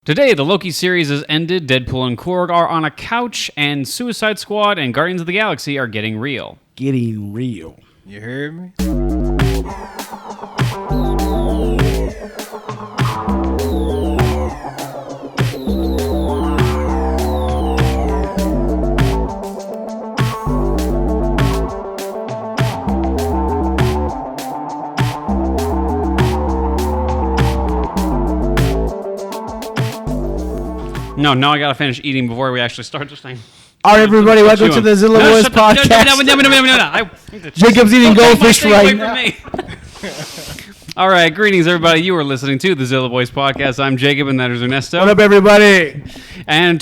Today, the Loki series has ended, Deadpool and Korg are on a couch, and Suicide Squad and Guardians of the Galaxy are getting real. Getting real. You heard me? No, now I gotta finish eating before we actually start this thing. All right, everybody, welcome to the Zilla Boys podcast. No. Jacob's eating goldfish right now. All right, greetings, everybody. You are listening to the Zilla Boys podcast. I'm Jacob, and that is Ernesto. What up, everybody? And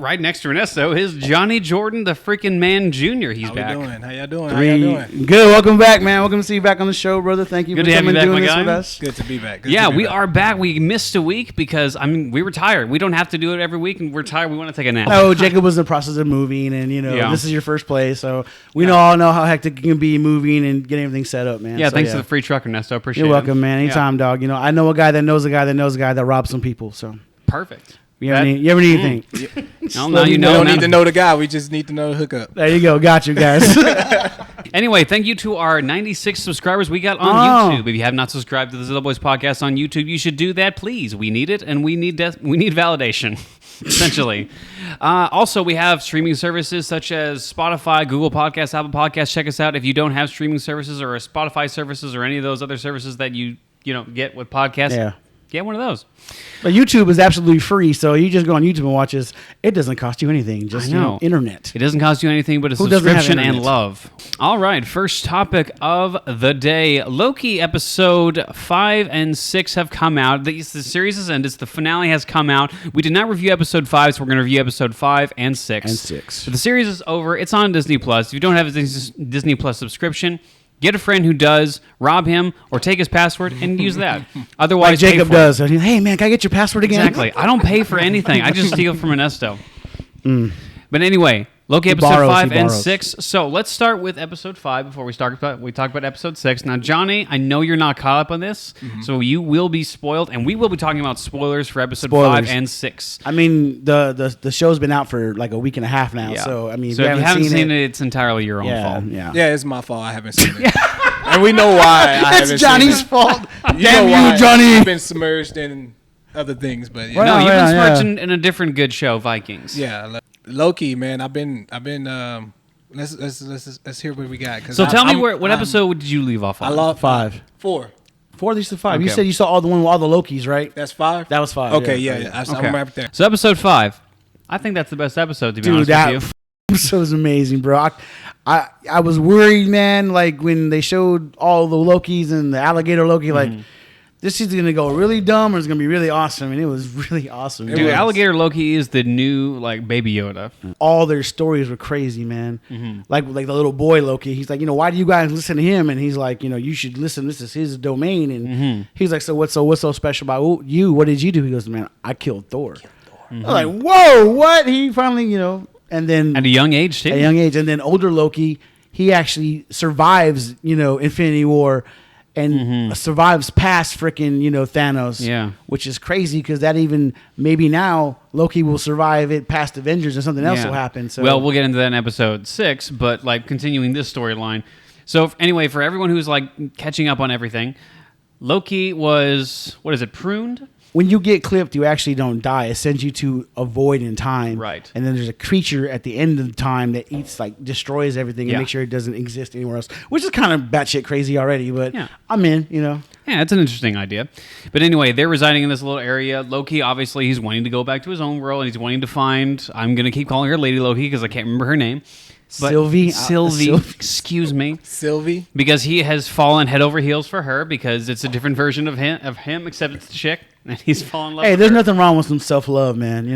right next to Ernesto is Johnny Jordan, the freaking man junior. He's back. How y'all doing? Good. Welcome back, man. Welcome to see you back on the show, brother. Thank you for coming and doing this with us. Good to be back. We are back. We missed a week because, we were tired. We don't have to do it every week, and we're tired. We want to take a nap. No, Jacob was in the process of moving, and, this is your first place, so we all know how hectic it can be moving and getting everything set up, man. Yeah, thanks for the free truck, Ernesto. Appreciate it. You're welcome, man. Anytime, dog. I know a guy that knows a guy that knows a guy that robs some people, so. Perfect. You ever need anything? No, you know. We don't need to know the guy. We just need to know the hookup. There you go. Got you, guys. Anyway, thank you to our 96 subscribers we got on YouTube. If you have not subscribed to the Zilla Boys podcast on YouTube, you should do that, please. We need it, and we need validation, essentially. Also, we have streaming services such as Spotify, Google Podcasts, Apple Podcasts. Check us out. If you don't have streaming services or Spotify services or any of those other services that you get with podcasts, get one of those. But YouTube is absolutely free, so you just go on YouTube and watch us. It doesn't cost you anything, just internet. It doesn't cost you anything but a subscription and love. All right, first topic of the day. Loki episode 5 and 6 have come out. The series has ended. The finale has come out. We did not review episode 5, so we're going to review episode 5 and 6. But the series is over. It's on Disney+. If you don't have a Disney Plus subscription, get a friend who does, rob him, or take his password and use that. Otherwise, like Jacob does. Hey, man, can I get your password again? Exactly. I don't pay for anything. I just steal from Ernesto. But anyway, Loki episode 5 and 6. So let's start with episode 5 before we talk about episode 6. Now, Johnny, I know you're not caught up on this, so you will be spoiled, and we will be talking about spoilers for episode 5 and 6. The show's been out for like a week and a half now, so if you haven't seen it, it's entirely your own fault. Yeah, it's my fault. I haven't seen it. And we know why I haven't It's Johnny's fault. Damn you, Johnny. I've been submerged in other things, but you've been submerged in a different good show, Vikings. Yeah, Loki, man. I've been. Let's hear what we got. So tell me what episode did you leave off on? I love 5. 4. 4 leads to 5. Okay. You said you saw all the one with all the Lokis, right? That's 5. That was 5. Okay, yeah. I'm right there. So episode 5. I think that's the best episode, to be honest with you. That episode was amazing, bro. I was worried, man. Like when they showed all the Lokis and the alligator Loki, like. This is going to go really dumb or it's going to be really awesome. And it was really awesome. Dude, Alligator Loki is the new, Baby Yoda. All their stories were crazy, man. Like the little boy Loki. He's like, why do you guys listen to him? And he's like, you should listen. This is his domain. And he's like, so what's so special about you? What did you do? He goes, man, I killed Thor. I was like, whoa, what? He finally, and then... At a young age, too. At a young age. And then older Loki, he actually survives, Infinity War and survives past freaking, Thanos. Which is crazy because that even maybe now Loki will survive it past Avengers and something else will happen. So well, we'll get into that in episode 6, but continuing this storyline. So anyway, for everyone who's catching up on everything, Loki was, pruned? When you get clipped, you actually don't die. It sends you to a void in time. Right. And then there's a creature at the end of the time that destroys everything and makes sure it doesn't exist anywhere else, which is kind of batshit crazy already, but I'm in, Yeah, it's an interesting idea. But anyway, they're residing in this little area. Loki, obviously, he's wanting to go back to his own world, and he's wanting to find, I'm going to keep calling her Lady Loki because I can't remember her name. But Sylvie, excuse me. Sylvie. Because he has fallen head over heels for her because it's a different version of him except it's the chick, and he's fallen in love with her. There's nothing wrong with some self-love, man,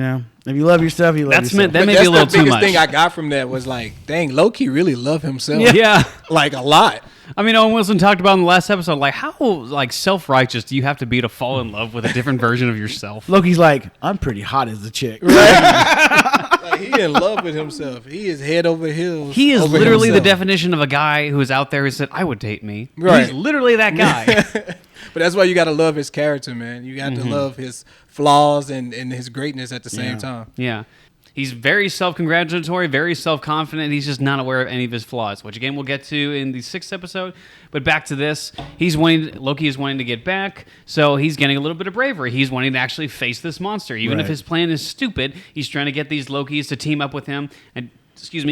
If you love yourself, you love yourself. That may be a little too much. The biggest thing I got from that was dang, Loki really loved himself. Yeah. A lot. Owen Wilson talked about in the last episode, how self-righteous do you have to be to fall in love with a different version of yourself? Loki's like, I'm pretty hot as a chick. Right? He in love with himself. He is head over heels. He is literally the definition of a guy who is out there who said, I would date me. Right. He's literally that guy. But that's why you got to love his character, man. You got to love his flaws and his greatness at the same time. Yeah. He's very self-congratulatory, very self-confident. He's just not aware of any of his flaws, which again we'll get to in the 6th episode. But back to this, Loki is wanting to get back, so he's getting a little bit of bravery. He's wanting to actually face this monster, even if his plan is stupid. He's trying to get these Lokis to team up with him and,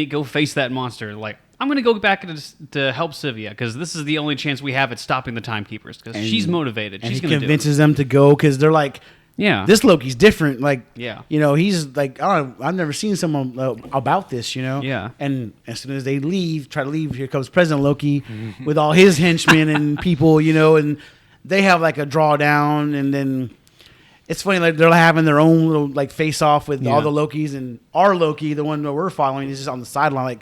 go face that monster. Like, I'm going to go back to help Sylvia because this is the only chance we have at stopping the Timekeepers because she's motivated. And she's he going to convinces them to go because they're like. Yeah, this Loki's different. Like, he's like, I've never seen someone about this, Yeah. And as soon as they try to leave, here comes President Loki with all his henchmen and people, and they have like a drawdown, and then it's funny, like they're having their own little like face off with all the Lokis, and our Loki, the one that we're following, is just on the sideline,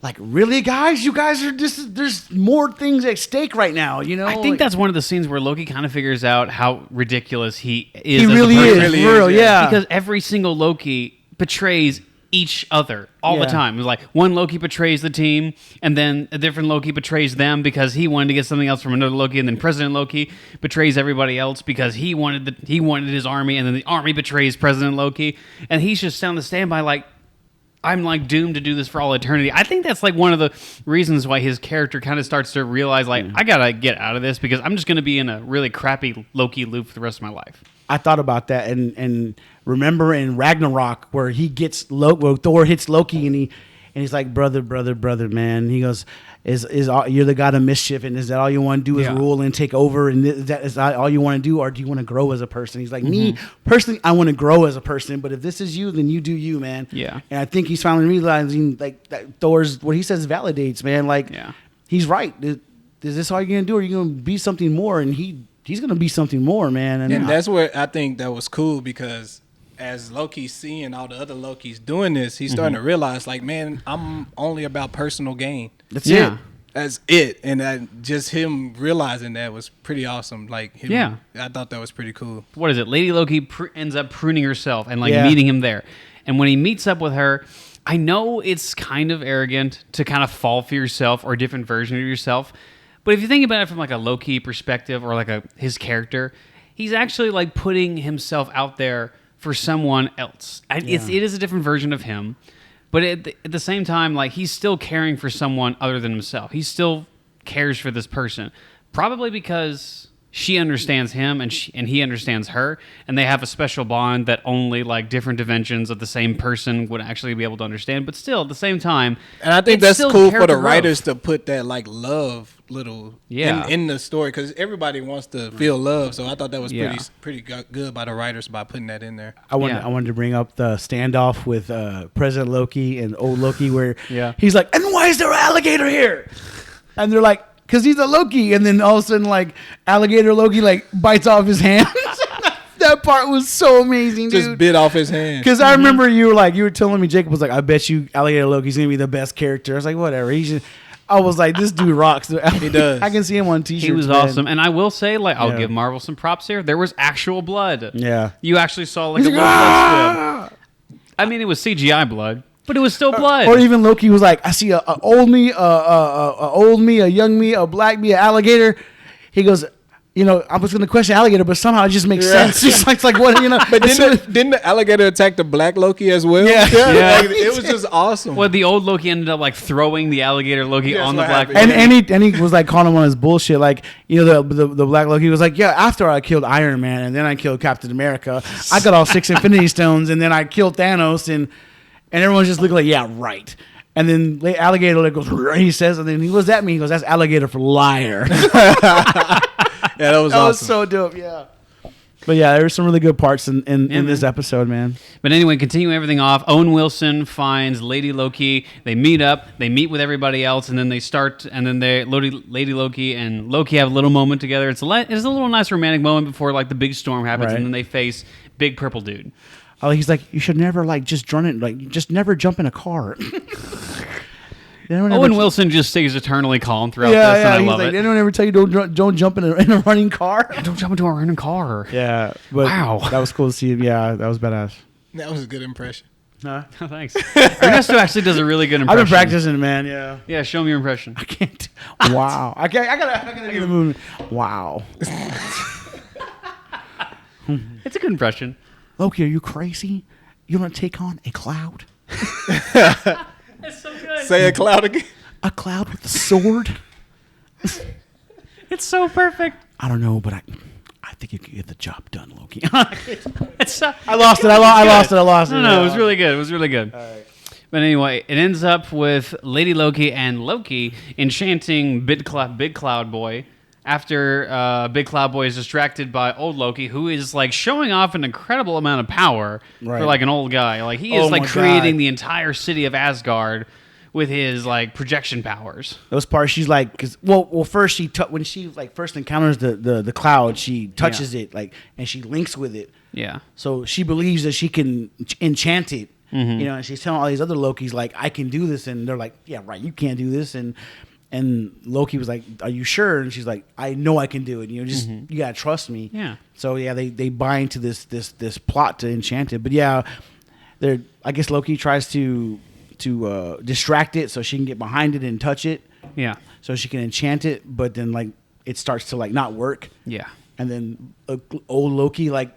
like, really, guys? You guys are just, there's more things at stake right now, I think that's one of the scenes where Loki kind of figures out how ridiculous he is. He really is, for real, yeah. Because every single Loki betrays each other all the time. It's like one Loki betrays the team, and then a different Loki betrays them because he wanted to get something else from another Loki, and then President Loki betrays everybody else because he wanted his army, and then the army betrays President Loki, and he's just on the standby like, I'm like doomed to do this for all eternity. I think that's like one of the reasons why his character kind of starts to realize like, I gotta get out of this because I'm just going to be in a really crappy Loki loop for the rest of my life. I thought about that and remember in Ragnarok where he gets where Thor hits Loki and he's like, brother, man. He goes, you're the god of mischief, and is that all you want to do is rule and take over, and is that all you want to do, or do you want to grow as a person? He's like, me personally, I want to grow as a person, but if this is you, then you do you, man. Yeah. And I think he's finally realizing like that Thor's what he says validates, man. Like, he's right. Is this all you're gonna do, or are you gonna be something more? And he's gonna be something more, man. And that's where I think that was cool because as Loki's seeing all the other Lokis doing this, he's starting to realize, like, man, I'm only about personal gain. That's it. That's it. And just him realizing that was pretty awesome. Like, I thought that was pretty cool. What is it? Lady Loki ends up pruning herself and like meeting him there. And when he meets up with her, I know it's kind of arrogant to kind of fall for yourself or a different version of yourself. But if you think about it from like a Loki perspective or like his character, he's actually like putting himself out there for someone else. It is a different version of him, but at the same time, like he's still caring for someone other than himself. He still cares for this person, probably because she understands him and he understands her, and they have a special bond that only like different dimensions of the same person would actually be able to understand. But still, at the same time, and I think that's cool for the writers to put that like love little in the story because everybody wants to feel love. So I thought that was pretty good by the writers by putting that in there. I wanted to bring up the standoff with President Loki and old Loki where he's like, and why is there an alligator here? And they're like, because he's a Loki. And then all of a sudden, like, alligator Loki, like, bites off his hand. That part was so amazing, dude. Just bit off his hand. Because I remember you were telling me, Jacob was like, I bet you alligator Loki's going to be the best character. I was like, whatever. I was like, this dude rocks. He does. I can see him on t-shirts. He was awesome. And I will say, like, I'll give Marvel some props here. There was actual blood. Yeah. You actually saw, like, a little blood squib. I mean, it was CGI blood. But it was still blood. Or even Loki was like, I see a old me, a young me, a black me, an alligator. He goes, I was going to question alligator, but somehow it just makes sense. It's like what, But didn't the alligator attack the black Loki as well? Yeah. Like, it was just awesome. Well, the old Loki ended up like throwing the alligator Loki on the black Loki. And he was like calling him on his bullshit. Like, the black Loki was like, after I killed Iron Man and then I killed Captain America, I got all 6 Infinity Stones and then I killed Thanos and everyone's just looking like, yeah, right. And then alligator goes, he says, and then what does that mean? He goes, that's alligator for liar. That was awesome. That was so dope, yeah. But yeah, there were some really good parts in this episode, man. But anyway, continuing everything off, Owen Wilson finds Lady Loki. They meet up. They meet with everybody else, and then Lady Loki and Loki have a little moment together. It's a little nice romantic moment before like the big storm happens, and then they face Big Purple Dude. Oh, he's like, you should never just never jump in a car. Owen Wilson just stays eternally calm throughout this, and I love it. Anyone ever tell you don't jump in a running car? Don't jump into a running car. Yeah, but wow, that was cool to see. Yeah, that was badass. That was a good impression. Huh? Thanks. Ernesto actually does a really good impression. I've been practicing, man. Yeah. Yeah, show me your impression. I can't. Wow. I gotta do the movement. Wow. It's a good impression. Loki, are you crazy? You want to take on a cloud? It's so good. Say a cloud again. A cloud with a sword? It's so perfect. I don't know, but I think you can get the job done, Loki. It's I lost it. I lost it. No, it was really good. It was really good. All right. But anyway, it ends up with Lady Loki and Loki enchanting Big Cloud Boy after Big Cloud Boy is distracted by old Loki, who is like showing off an incredible amount of power for like an old guy. Like he is like creating the entire city of Asgard with his like projection powers. Those parts, she's like, cause first when she like first encounters the cloud, she touches it like, and she links with it. Yeah. So she believes that she can enchant it. You know, and she's telling all these other Lokis like, I can do this, and they're like, yeah, right, you can't do this, and Loki was like, are you sure? And she's like, I know I can do it. You know, just you gotta trust me. Yeah. So yeah, they buy into this plot to enchant it, but yeah, I guess Loki tries to distract it so she can get behind it and touch it. Yeah. So she can enchant it, but then like it starts to like not work. Yeah. And then old Loki like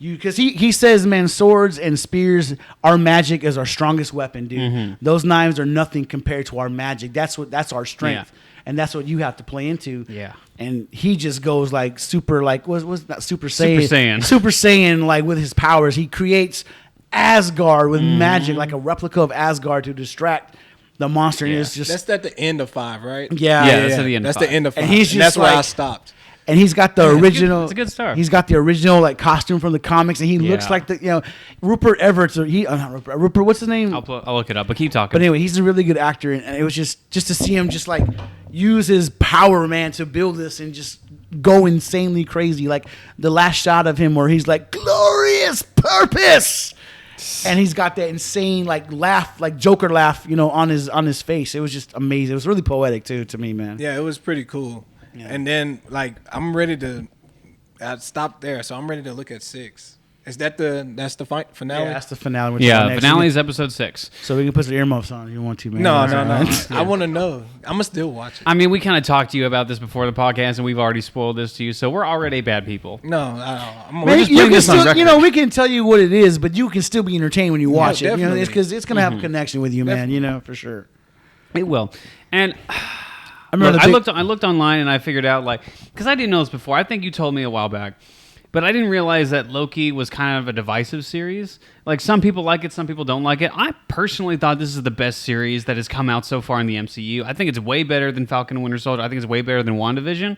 because he says, man, swords and spears, our magic is our strongest weapon, dude. Those knives are nothing compared to our magic. That's our strength. Yeah. And that's what you have to play into. Yeah. And he just goes like super like was not Super Saiyan. Super Saiyan like with his powers. He creates Asgard with magic, like a replica of Asgard to distract the monster. And it's just that's at the end of 5, right? Yeah. That's at the end. That's the end of 5. And he's just that's like, where I stopped. And he's got the original. It's a good start. He's got the original like costume from the comics, and he looks like the Rupert Everett. Or not Rupert. What's his name? I'll look it up. But keep talking. But anyway, he's a really good actor, and it was just to see him just like use his power, man, to build this and just go insanely crazy. Like the last shot of him where he's like glorious purpose. And he's got that insane like laugh, like Joker laugh, on his face. It was just amazing. It was really poetic too to me, man. Yeah, it was pretty cool. Yeah. And then like I'm ready to stop there, so I'm ready to look at 6. Is that that's the finale? Yeah, that's the finale. Finale is episode 6. So we can put the earmuffs on if you want to, man. No. I want to know. I'm gonna still watch it. I mean, we kind of talked to you about this before the podcast, and we've already spoiled this to you, so we're already bad people. No, we're just putting this on record. We can tell you what it is, but you can still be entertained when you watch it. Definitely. Because it's gonna have a connection with you, man. For sure. It will. And I looked online and I figured out because I didn't know this before. I think you told me a while back, but I didn't realize that Loki was kind of a divisive series. Like some people like it, some people don't like it. I personally thought this is the best series that has come out so far in the MCU. I think it's way better than Falcon and Winter Soldier. I think it's way better than WandaVision.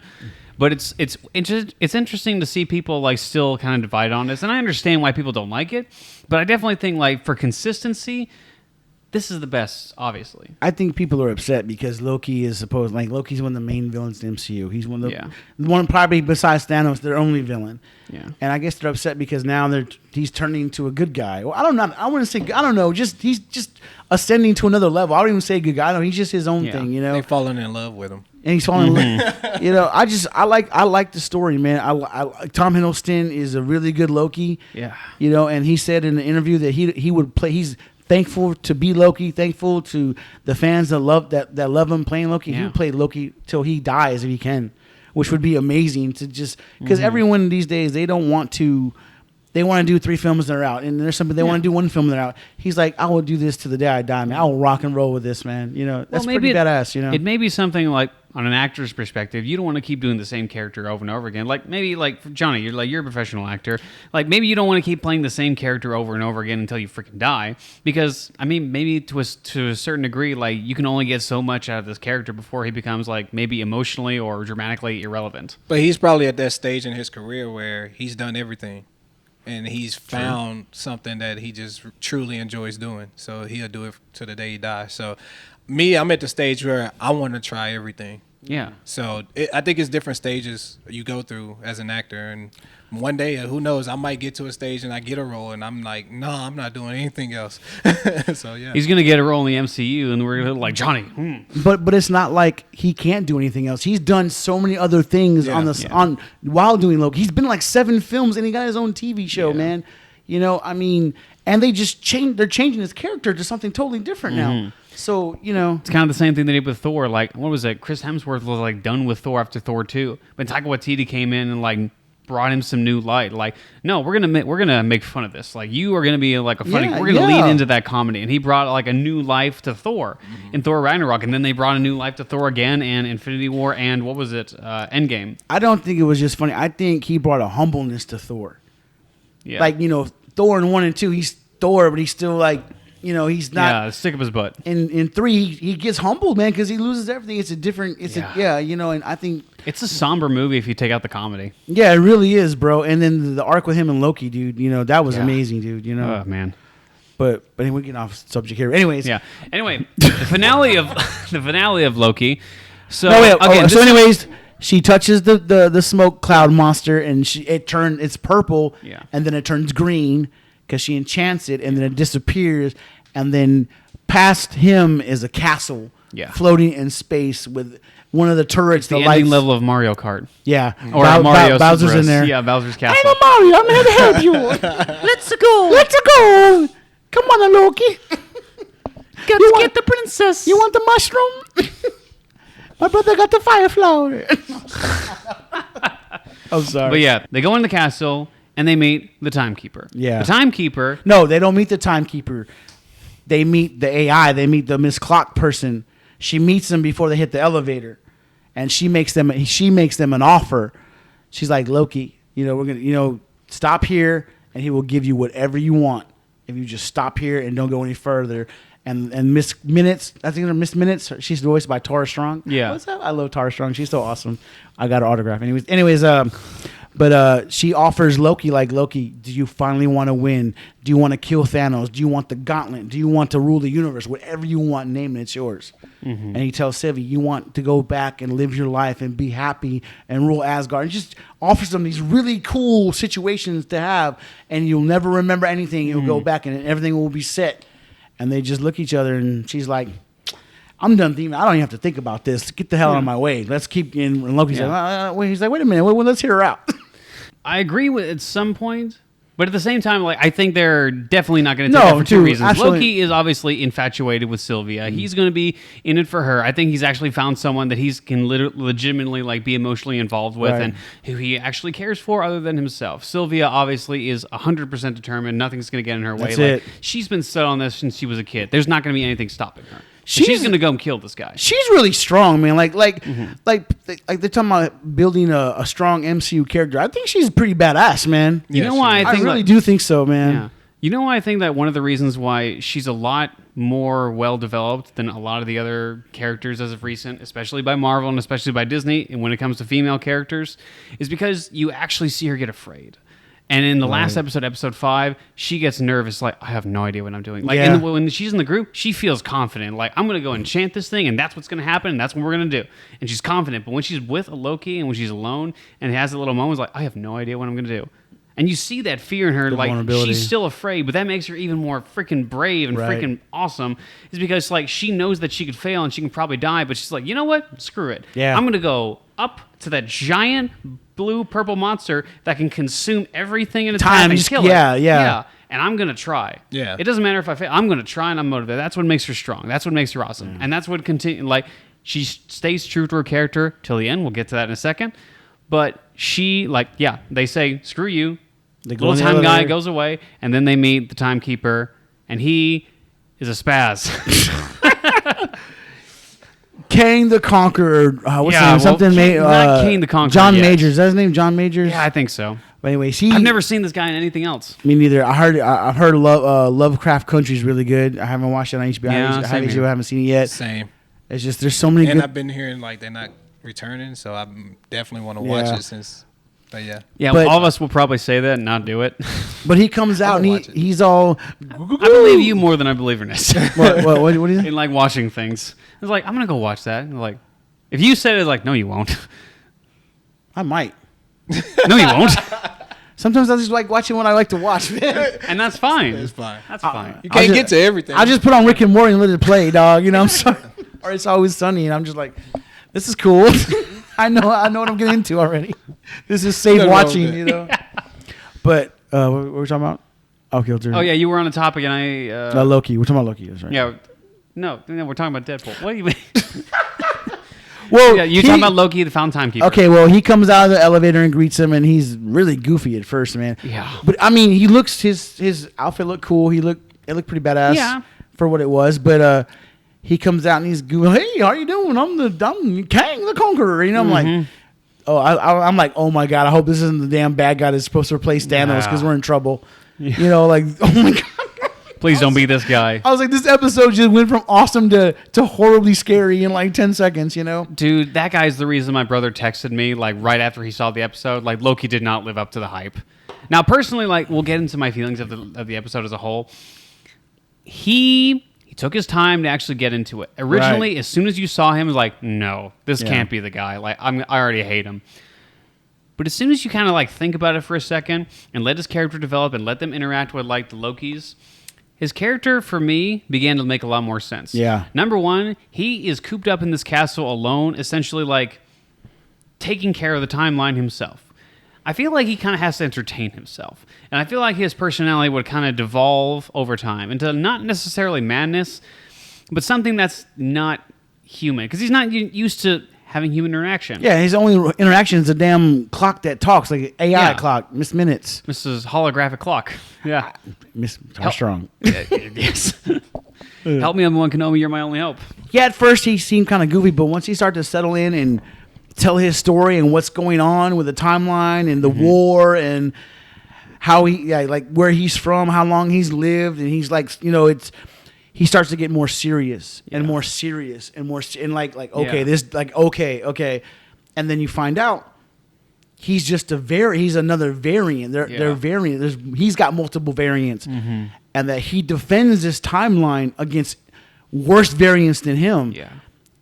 But it's interesting to see people still kind of divide on this, and I understand why people don't like it. But I definitely think for consistency, this is the best, obviously. I think people are upset because Loki is Loki's one of the main villains in the MCU. He's one of the one probably besides Thanos, their only villain. Yeah. And I guess they're upset because now he's turning into a good guy. Well, I don't know. He's just ascending to another level. I don't even say good guy. No, he's just his own thing. They're falling in love with him. And he's falling in love. I like the story, man. Tom Hiddleston is a really good Loki. Yeah. And he said in the interview that he would play. He's thankful to be Loki. Thankful to the fans that love him playing Loki. Yeah. He would play Loki till he dies if he can, which would be amazing to just because everyone these days they want to do 3 films that are out, and there's something they want to do 1 film that are out. He's like, I will do this to the day I die, man. I will rock and roll with this, man. That's pretty badass. It may be something like on an actor's perspective, you don't want to keep doing the same character over and over again. Like maybe for Johnny, you're a professional actor. Like maybe you don't want to keep playing the same character over and over again until you freaking die. Because I mean, maybe to a certain degree, you can only get so much out of this character before he becomes maybe emotionally or dramatically irrelevant. But he's probably at that stage in his career where he's done everything. And he's found something that he just truly enjoys doing. So he'll do it to the day he dies. So I'm at the stage where I want to try everything. Yeah. So I think it's different stages you go through as an actor. And one day, who knows, I might get to a stage and I get a role and I'm like, no, I'm not doing anything else. So, yeah. He's going to get a role in the MCU and we're like, Johnny. But it's not like he can't do anything else. He's done so many other things while doing Loki. He's been 7 films and he got his own TV show, man. You know, I mean, and they just they're changing his character to something totally different now. So, you know. It's kind of the same thing they did with Thor. Like, what was it? Chris Hemsworth was like done with Thor after Thor 2. But Taika Waititi came in and like brought him some new light. Like, no, we're gonna make fun of this. Like, you are gonna be like a funny. We're gonna lean into that comedy. And he brought like a new life to Thor in Thor Ragnarok, and then they brought a new life to Thor again and Infinity War and what was it? Endgame. I don't think it was just funny. I think he brought a humbleness to Thor. Yeah. Like, you know, Thor in 1 and 2, he's Thor, but he's still like, you know, he's not. Yeah, stick up his butt. In 3, he gets humbled, man, because he loses everything. It's a different. You know, and I think it's a somber movie if you take out the comedy. Yeah, it really is, bro. And then the arc with him and Loki, dude. You know, that was amazing, dude. You know, oh man. But anyway, we're getting off subject here. Anyways, yeah. Anyway, the finale of Loki. So anyways, she touches the smoke cloud monster, and it's purple, and then it turns green because she enchants it, and then it disappears, and then past him is a castle, floating in space with one of the turrets. The ending level of Mario Kart. Yeah, or Mario Bowser's in there. Yeah, Bowser's castle. I'm Mario. I'm here to help you. Let's go. Come on, Loki. Get the princess. You want the mushroom? My brother got the fire flower. I'm sorry. But yeah, they go in the castle and they meet the timekeeper. Yeah. The timekeeper. No, they don't meet the timekeeper. They meet the AI. They meet the Miss Clock person. She meets them before they hit the elevator, and she makes them an offer. She's like, Loki, you know, we're gonna, you know, stop here, and he will give you whatever you want if you just stop here and don't go any further. And Miss Minutes, I think Miss Minutes, she's voiced by Tara Strong. Yeah. What's up? I love Tara Strong. She's so awesome. I got her autograph. Anyways, but she offers Loki, like, Loki, do you finally want to win? Do you want to kill Thanos? Do you want the gauntlet? Do you want to rule the universe? Whatever you want, name it, it's yours. And he tells Sylvie, you want to go back and live your life and be happy and rule Asgard. And just offers them these really cool situations to have, and you'll never remember anything. You'll go back and everything will be set. And they just look at each other, and she's like, I'm done thinking. I don't even have to think about this. Get the hell out of my way. Let's keep in. And Loki's like, he's like, wait a minute. Well, let's hear her out. I agree with at some point, but at the same time, like, I think they're definitely not going to take that for two reasons. Absolutely. Loki is obviously infatuated with Sylvia. He's going to be in it for her. I think he's actually found someone that he can legitimately like be emotionally involved with and who he actually cares for other than himself. Sylvia obviously is 100% determined. Nothing's going to get in her way. That's it. She's been set on this since she was a kid. There's not going to be anything stopping her. She's going to go and kill this guy. She's really strong, man. Like they're talking about building a strong MCU character. I think she's pretty badass, man. You know why I really do think so, man. Yeah. You know why I think that one of the reasons why she's a lot more well-developed than a lot of the other characters as of recent, especially by Marvel and especially by Disney, and when it comes to female characters, is because you actually see her get afraid. And in the last episode, episode 5, she gets nervous, like, I have no idea what I'm doing. Like, when she's in the group, she feels confident. Like, I'm going to go enchant this thing, and that's what's going to happen, and that's what we're going to do. And she's confident. But when she's with a Loki and when she's alone and has a little moment, like, I have no idea what I'm going to do. And you see that fear in her, like, she's still afraid, but that makes her even more freaking brave and freaking awesome. Is because, like, she knows that she could fail and she can probably die, but she's like, you know what? Screw it. Yeah. I'm going to go up to that giant blue-purple monster that can consume everything in its path and kill it. Yeah. And I'm going to try. Yeah. It doesn't matter if I fail. I'm going to try, and I'm motivated. That's what makes her strong. That's what makes her awesome. And that's what like, she stays true to her character till the end. We'll get to that in a second. But she, like, they say, screw you. The little time guy goes away, and then they meet the timekeeper, and he is a spaz. Kang the Conqueror. What's his name? Not Kang the Conqueror. John Majors. Is that his name? John Majors? Yeah, I think so. But anyway, I've never seen this guy in anything else. Me neither. I've heard Lovecraft Country is really good. I haven't watched it on HBO. I haven't seen it yet. Same. It's just there's so many. And I've been hearing like they're not returning, so I definitely want to watch it since. But but all of us will probably say that and not do it. But he comes out and he's all. I believe you more than I believe Ernest. What do you think? In like watching things, I was like, I'm gonna go watch that. And like, if you said it, like, no, you won't. I might. No, you won't. Sometimes I just like watching what I like to watch, man. And that's fine. It's fine. That's fine. You can't get to everything. I just put on Rick and Morty and let it play, dog. You know, I'm sorry. Or It's Always Sunny, and I'm just like, this is cool. I know what I'm getting into already. This is safe watching, you know. But what were we talking about? Oh, killed her. Oh yeah, you were on the topic, and I. Loki. We're talking about Loki. That's right. Yeah. No, we're talking about Deadpool. What do you mean? Well, yeah, you're talking about Loki, the Found Timekeeper. Okay, well, he comes out of the elevator and greets him, and he's really goofy at first, man. Yeah. But I mean, he looks his outfit looked cool. It looked pretty badass for what it was. But he comes out and he's goofy. Hey, how you doing? I'm Kang the Conqueror. You know, I'm like, oh, I'm like, oh my god, I hope this isn't the damn bad guy that's supposed to replace Thanos because we're in trouble. Yeah. You know, like, oh my god. Please don't be this guy. I was like, this episode just went from awesome to horribly scary in like 10 seconds, you know? Dude, that guy's the reason my brother texted me, like, right after he saw the episode. Like, Loki did not live up to the hype. Now, personally, like, we'll get into my feelings of the episode as a whole. He took his time to actually get into it. Originally, as soon as you saw him, it was like, no, this can't be the guy. Like, I already hate him. But as soon as you kind of, like, think about it for a second and let his character develop and let them interact with, like, the Lokis... His character, for me, began to make a lot more sense. Yeah. Number one, he is cooped up in this castle alone, essentially like taking care of the timeline himself. I feel like he kind of has to entertain himself. And I feel like his personality would kind of devolve over time into not necessarily madness, but something that's not human. Because he's not used to having human interaction. Yeah, his only interaction is a damn clock that talks, like an AI clock, Miss Minutes. Mrs. Holographic Clock. Yeah. Miss Armstrong. Yes. Help me, Obi-Wan Kenobi, you're my only hope. Yeah, at first he seemed kind of goofy, but once he started to settle in and tell his story and what's going on with the timeline and the war and how like where he's from, how long he's lived, and he's like, you know, he starts to get more serious and more serious and more and like okay, this like okay, and then you find out he's just he's another variant. They're variant. He's got multiple variants, and that he defends this timeline against worse variants than him. Yeah,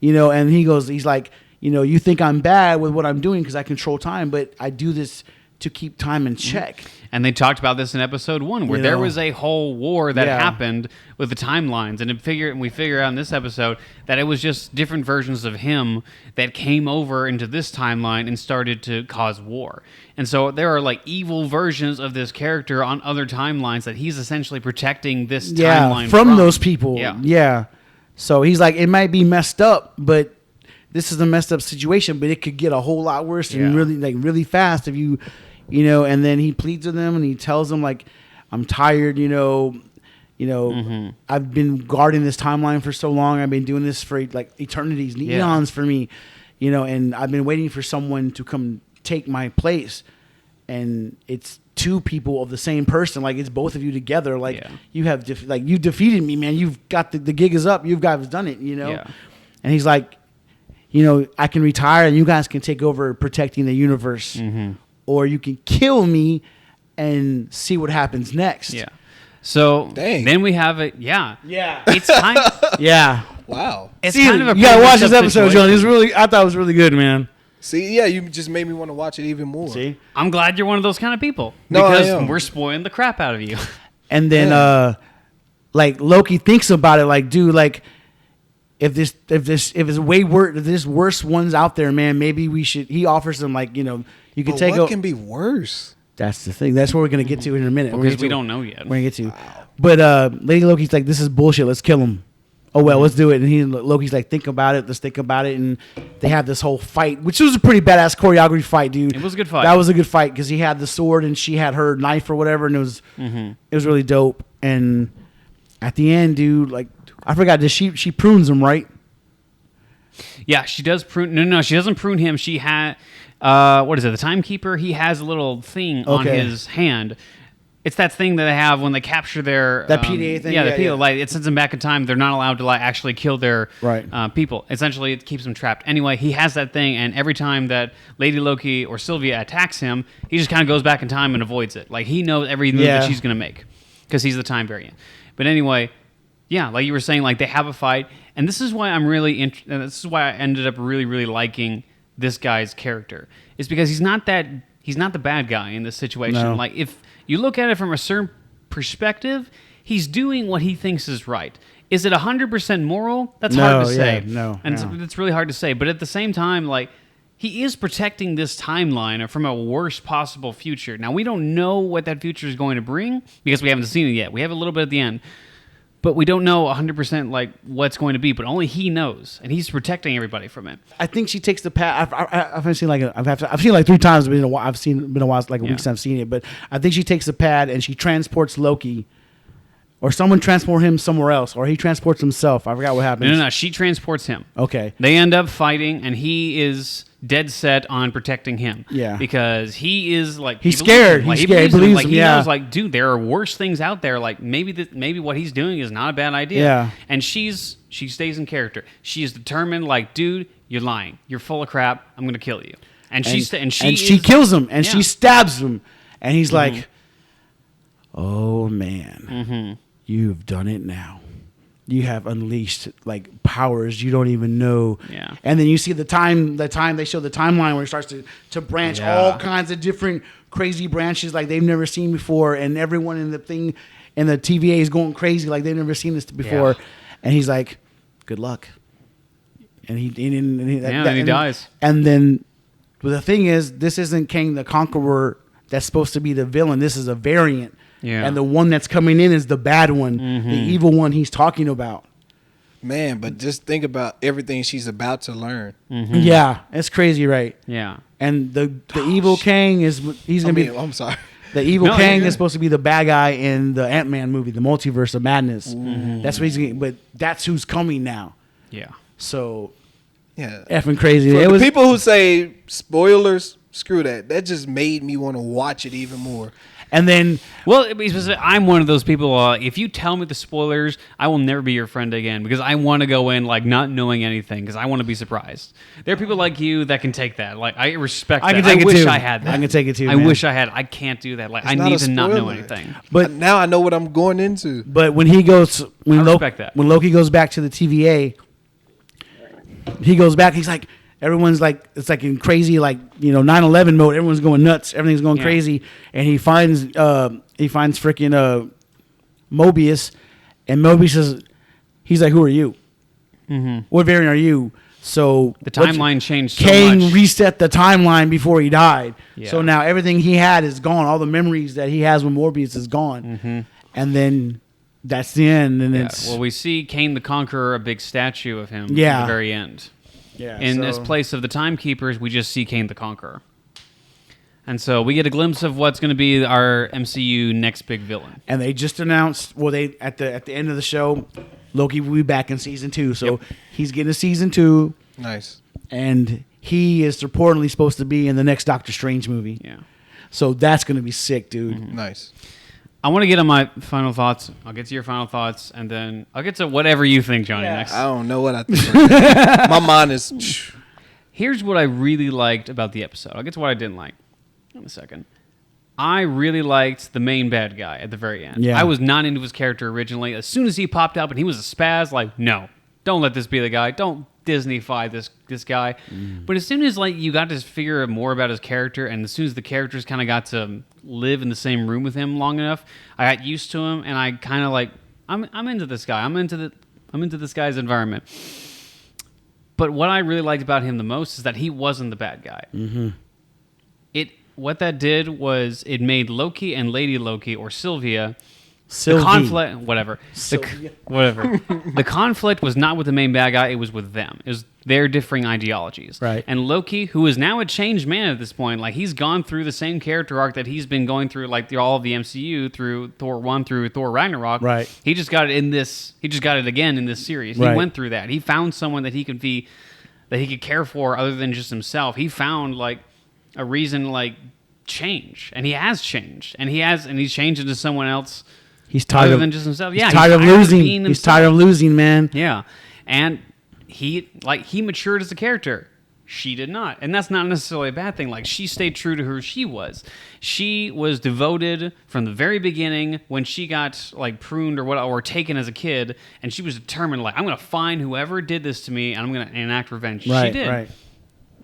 you know, and he's like, you know, you think I'm bad with what I'm doing because I control time, but I do this to keep time in check. And they talked about this in episode 1, where there was a whole war that happened with the timelines, and we figure out in this episode that it was just different versions of him that came over into this timeline and started to cause war. And so there are like evil versions of this character on other timelines that he's essentially protecting this timeline from those people. Yeah. So he's like, it might be messed up, but this is a messed up situation, but it could get a whole lot worse and really fast if you know. And then he pleads with them and he tells them like, I'm tired, you know, I've been guarding this timeline for so long. I've been doing this for like eternities, eons for me, you know, and I've been waiting for someone to come take my place. And it's two people of the same person. Like it's both of you together. Like you have, you defeated me, man. You've got the gig is up. You guys have done it, you know? Yeah. And he's like, you know, I can retire and you guys can take over protecting the universe. Or you can kill me and see what happens next. Yeah. So then we have it. Yeah. Yeah. It's kind of. Yeah. Wow. It's kind of a. You gotta watch this episode, John. I thought it was really good, man. See, yeah, you just made me want to watch it even more. See, I'm glad you're one of those kind of people because we're spoiling the crap out of you. And then, like Loki thinks about it, like, dude, like. If it's way worse, if there's worse ones out there, man, maybe we should. He offers them like, you know, you can take. What can be worse? That's the thing. That's what we're gonna get to in a minute. Because we don't know yet. We're gonna get to. Wow. But Lady Loki's like, this is bullshit. Let's kill him. Oh well, let's do it. And Loki's like, think about it. Let's think about it. And they have this whole fight, which was a pretty badass choreography fight, dude. It was a good fight. That was a good fight because he had the sword and she had her knife or whatever, and it was really dope. And at the end, dude, like I forgot, she prunes him, right? Yeah, she does prune. No, she doesn't prune him. She had, what is it? The timekeeper. He has a little thing on his hand. It's that thing that they have when they capture their PDA thing. Yeah, the PDA. Like it sends them back in time. They're not allowed to like actually kill their people. Essentially, it keeps them trapped. Anyway, he has that thing, and every time that Lady Loki or Sylvia attacks him, he just kind of goes back in time and avoids it. Like he knows every move that she's gonna make because he's the time variant. But anyway. Yeah, like you were saying, like they have a fight, and this is why I'm really this is why I ended up really, really liking this guy's character. Is because he's not the bad guy in this situation. No. Like if you look at it from a certain perspective, he's doing what he thinks is right. Is it 100% moral? That's hard to say. No, and it's really hard to say. But at the same time, like he is protecting this timeline from a worst possible future. Now, we don't know what that future is going to bring because we haven't seen it yet. We have a little bit at the end. But we don't know 100% like what's going to be, but only he knows, and he's protecting everybody from it. I think she takes the pad. I've seen I've seen like 3 times. Been a while. I've seen been a while, like a week since I've seen it. But I think she takes the pad and she transports Loki, or someone transport him somewhere else, or he transports himself. I forgot what happens. No. She transports him. Okay. They end up fighting, and he is dead set on protecting him. Yeah. Because he is like he's scared. He's scared. He believes him. He knows, like, dude, there are worse things out there. Like maybe what he's doing is not a bad idea. Yeah. And she stays in character. She is determined. Like, dude, you're lying. You're full of crap. I'm gonna kill you. And she kills him, and she stabs him, and he's like, "Oh man, you've done it now. You have unleashed like powers you don't even know." Yeah. And then you see the time they show the timeline where it starts to branch all kinds of different crazy branches like they've never seen before, and everyone in the thing in the TVA is going crazy like they've never seen this before. Yeah. And he's like, "Good luck." And he dies. And then the thing is, this isn't Kang the Conqueror that's supposed to be the villain. This is a variant. Yeah. And the one that's coming in is the bad one, the evil one he's talking about. Man, but just think about everything she's about to learn. Mm-hmm. Yeah, it's crazy, right? Yeah. And the evil Kang I'm sorry. The evil Kang is supposed to be the bad guy in the Ant-Man movie, the Multiverse of Madness. Mm-hmm. That's what but that's who's coming now. Yeah. So, yeah, effing crazy. For the people who say spoilers, screw that. That just made me want to watch it even more. And then, well, I'm one of those people. If you tell me the spoilers, I will never be your friend again because I want to go in like not knowing anything because I want to be surprised. There are people like you that can take that. Like I respect. I wish I had that. I can take it too. I wish I had. I can't do that. Like I need to not know anything. But now I know what I'm going into. But when Loki goes back to the TVA, he goes back. He's like. Everyone's like, it's like in crazy, like, 9/11 mode. Everyone's going nuts. Everything's going crazy. And he finds freaking Mobius. And Mobius says, he's like, "Who are you? Mm-hmm. What variant are you?" So the timeline changed so Kang much. reset the timeline before he died. Yeah. So now everything he had is gone. All the memories that he has with Morbius is gone. Mm-hmm. And then that's the end. And it's... Well, we see Kang the Conqueror, a big statue of him at the very end. Yeah, in this place of the Timekeepers, we just see Kang the Conqueror. And so we get a glimpse of what's going to be our MCU next big villain. And they just announced, at the end of the show, Loki will be back in season 2. So he's getting a season 2. Nice. And he is reportedly supposed to be in the next Doctor Strange movie. Yeah. So that's going to be sick, dude. Mm-hmm. Nice. I want to get on my final thoughts. I'll get to your final thoughts, and then I'll get to whatever you think, Johnny, next. I don't know what I think. My mind is... Here's what I really liked about the episode. I'll get to what I didn't like in a second. I really liked the main bad guy at the very end. Yeah. I was not into his character originally. As soon as he popped up and he was a spaz, like, no, don't let this be the guy. Don't Disney-fy this guy. But as soon as you got to figure more about his character, and as soon as the characters kind of got to live in the same room with him long enough, I got used to him, and I kind of I'm into this guy. I'm into this guy's environment. But what I really liked about him the most is that he wasn't the bad guy. Mm-hmm. What that did was it made Loki and Lady Loki, or Sylvia. The conflict, whatever. The conflict was not with the main bad guy; it was with them. It was their differing ideologies. Right. And Loki, who is now a changed man at this point, he's gone through the same character arc that he's been going through, all of the MCU through Thor 1 through Thor Ragnarok. Right. He just got it in this. He just got it again in this series. He went through that. He found someone that he could care for other than just himself. He found a reason change, and he has changed, and he's changed into someone else. He's tired other than just himself. Yeah, he's tired of losing. He's tired of losing, man. Yeah, and he matured as a character. She did not, and that's not necessarily a bad thing. She stayed true to who she was. She was devoted from the very beginning when she got pruned or taken as a kid, and she was determined. I'm going to find whoever did this to me, and I'm going to enact revenge. Right, she did. Right.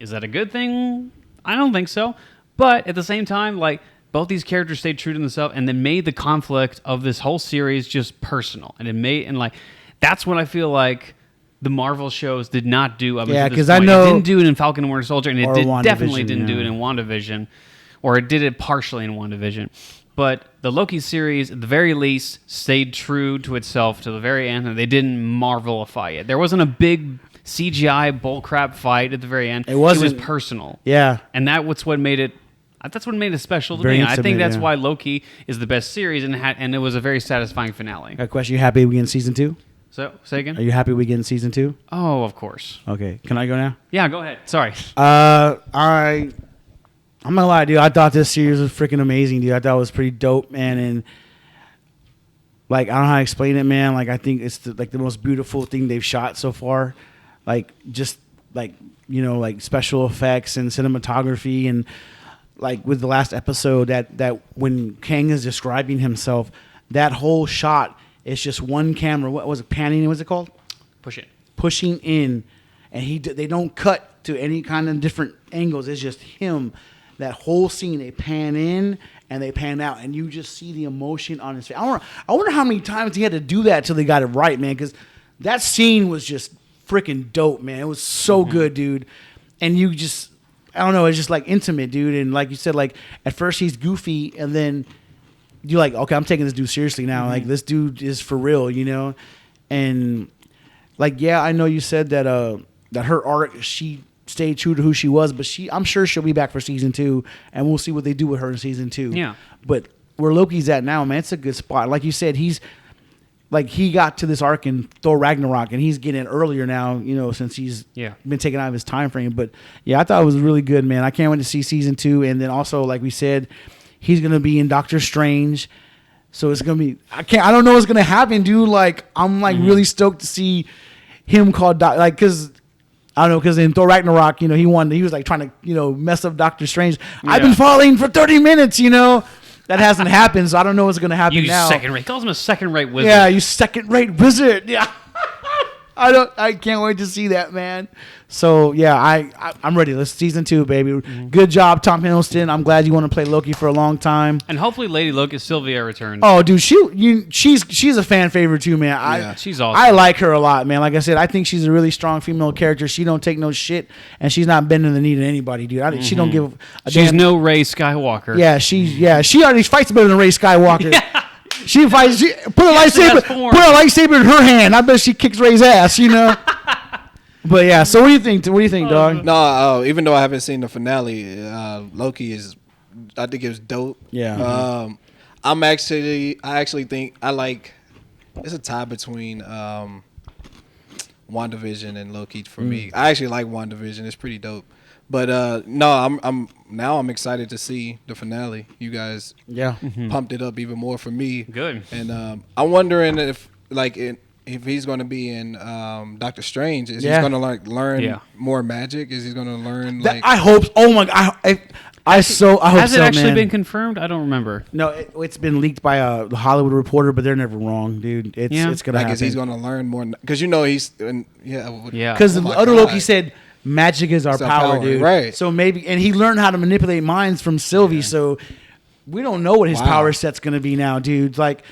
Is that a good thing? I don't think so. But at the same time, both these characters stayed true to themselves, and then made the conflict of this whole series just personal. And that's what I feel like the Marvel shows did not do. Yeah, because I know it didn't do it in Falcon and Winter Soldier, and it definitely didn't do it yeah. in WandaVision, or it did it partially in WandaVision. But the Loki series, at the very least, stayed true to itself to the very end, and they didn't Marvelify it. There wasn't a big CGI bullcrap fight at the very end. It was personal. Yeah, and that's what made it. That's what made it special to very me. intimate, I think that's why Loki is the best series, and it was a very satisfying finale. Got a question. You happy we get in season 2? So, say again? Are you happy we get in season 2? Oh, of course. Okay. Can I go now? Yeah, go ahead. Sorry. I'm not gonna lie, dude. I thought this series was freaking amazing, dude. I thought it was pretty dope, man. And like, I don't know how to explain it, man. Like, I think it's the most beautiful thing they've shot so far. Like, just like, you know, like special effects and cinematography, and like with the last episode that when Kang is describing himself, that whole shot is just one camera. What was it? Panning? What's it called? Pushing in, and they don't cut to any kind of different angles. It's just him. That whole scene, they pan in and they pan out, and you just see the emotion on his face. I wonder how many times he had to do that till they got it right, man. Because that scene was just freaking dope, man. It was so good, dude. And you just, I don't know, it's just like intimate, dude. And like you said, like at first he's goofy, and then you're like, okay, I'm taking this dude seriously now. Like this dude is for real, you know. And like, yeah, I know you said that that her arc, she stayed true to who she was, but I'm sure she'll be back for season 2, and we'll see what they do with her in season 2. Yeah. But where Loki's at now, man, it's a good spot. Like you said, he got to this arc in Thor Ragnarok, and he's getting it earlier now, you know, since he's been taken out of his time frame. But yeah, I thought it was really good, man. I can't wait to see season 2, and then also, like we said, he's gonna be in Doctor Strange. So it's gonna be I don't know what's gonna happen, dude. Like I'm like really stoked to see him called because I don't know, because in Thor Ragnarok, you know, he was like trying to, you know, mess up Doctor Strange. Yeah. I've been falling for 30 minutes, you know. That hasn't happened, so I don't know what's going to happen now. He calls him a second-rate wizard. Yeah, you second-rate wizard. Yeah. I can't wait to see that, man. So yeah, I'm ready. Let's season 2, baby. Good job, Tom Hiddleston. I'm glad you want to play Loki for a long time. And hopefully, Lady Loki Sylvia returns. Oh, dude, she's a fan favorite too, man. She's awesome. I like her a lot, man. Like I said, I think she's a really strong female character. She don't take no shit, and she's not bending the knee to anybody, dude. She don't give a She's damn. no Rey Skywalker. Yeah, she already fights better than Rey Skywalker. Yeah. She fights. Put a lightsaber in her hand. I bet she kicks Rey's ass. You know. But yeah. So what do you think? What do you think, dog? No, even though I haven't seen the finale, Loki is. I think it was dope. Yeah. I actually think I like. It's a tie between WandaVision and Loki for me. I actually like WandaVision. It's pretty dope. But no, I'm excited to see the finale. You guys pumped it up even more for me. Good. And I'm wondering if he's going to be in Doctor Strange, is he going to learn more magic? Is he going to learn I hope. Oh my god. I hope so, man. Has it actually been confirmed? I don't remember. No, it's been leaked by a Hollywood Reporter, but they're never wrong, dude. It's gonna happen. Is he's going to learn more? Because you know because the other Loki said magic is our power, dude. Right. So maybe, and he learned how to manipulate minds from Sylvie. Yeah. So we don't know what his power set's gonna be now, dude. Like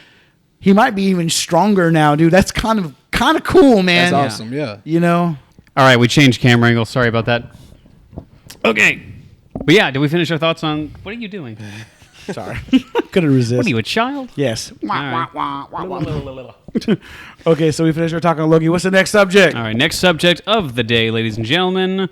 he might be even stronger now, dude. That's kind of cool, man. That's awesome. Yeah. You know. All right, we changed camera angle. Sorry about that. Okay. But yeah, did we finish our thoughts on what are you doing? Sorry. Couldn't resist. What are you, a child? Yes. Right. Okay, so we finished our talk on Loki. What's the next subject? All right, next subject of the day, ladies and gentlemen,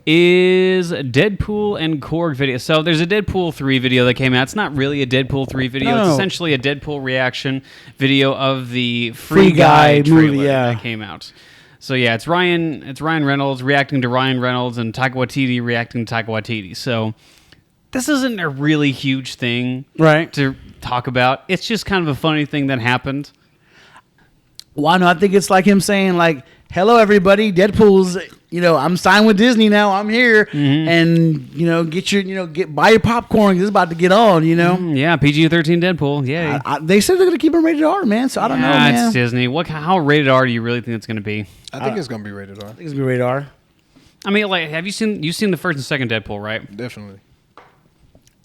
is Deadpool and Korg video. So there's a Deadpool 3 video that came out. It's not really a Deadpool 3 video. No. It's essentially a Deadpool reaction video of the Free Guy trailer movie, that came out. So yeah, it's Ryan Reynolds reacting to Ryan Reynolds and Taika Waititi reacting to Taika Waititi. So this isn't a really huge thing to talk about. It's just kind of a funny thing that happened. Well, no, I think it's like him saying like, hello, everybody. Deadpool's, I'm signed with Disney now. I'm here. Mm-hmm. And, buy your popcorn. This is about to get on, Yeah, PG-13 Deadpool. Yay. They said they're going to keep it rated R, man. So I don't know, man. It's Disney. How rated R do you really think it's going to be? I think it's going to be rated R. I think it's going to be rated R. I mean, like, you've seen the first and second Deadpool, right? Definitely.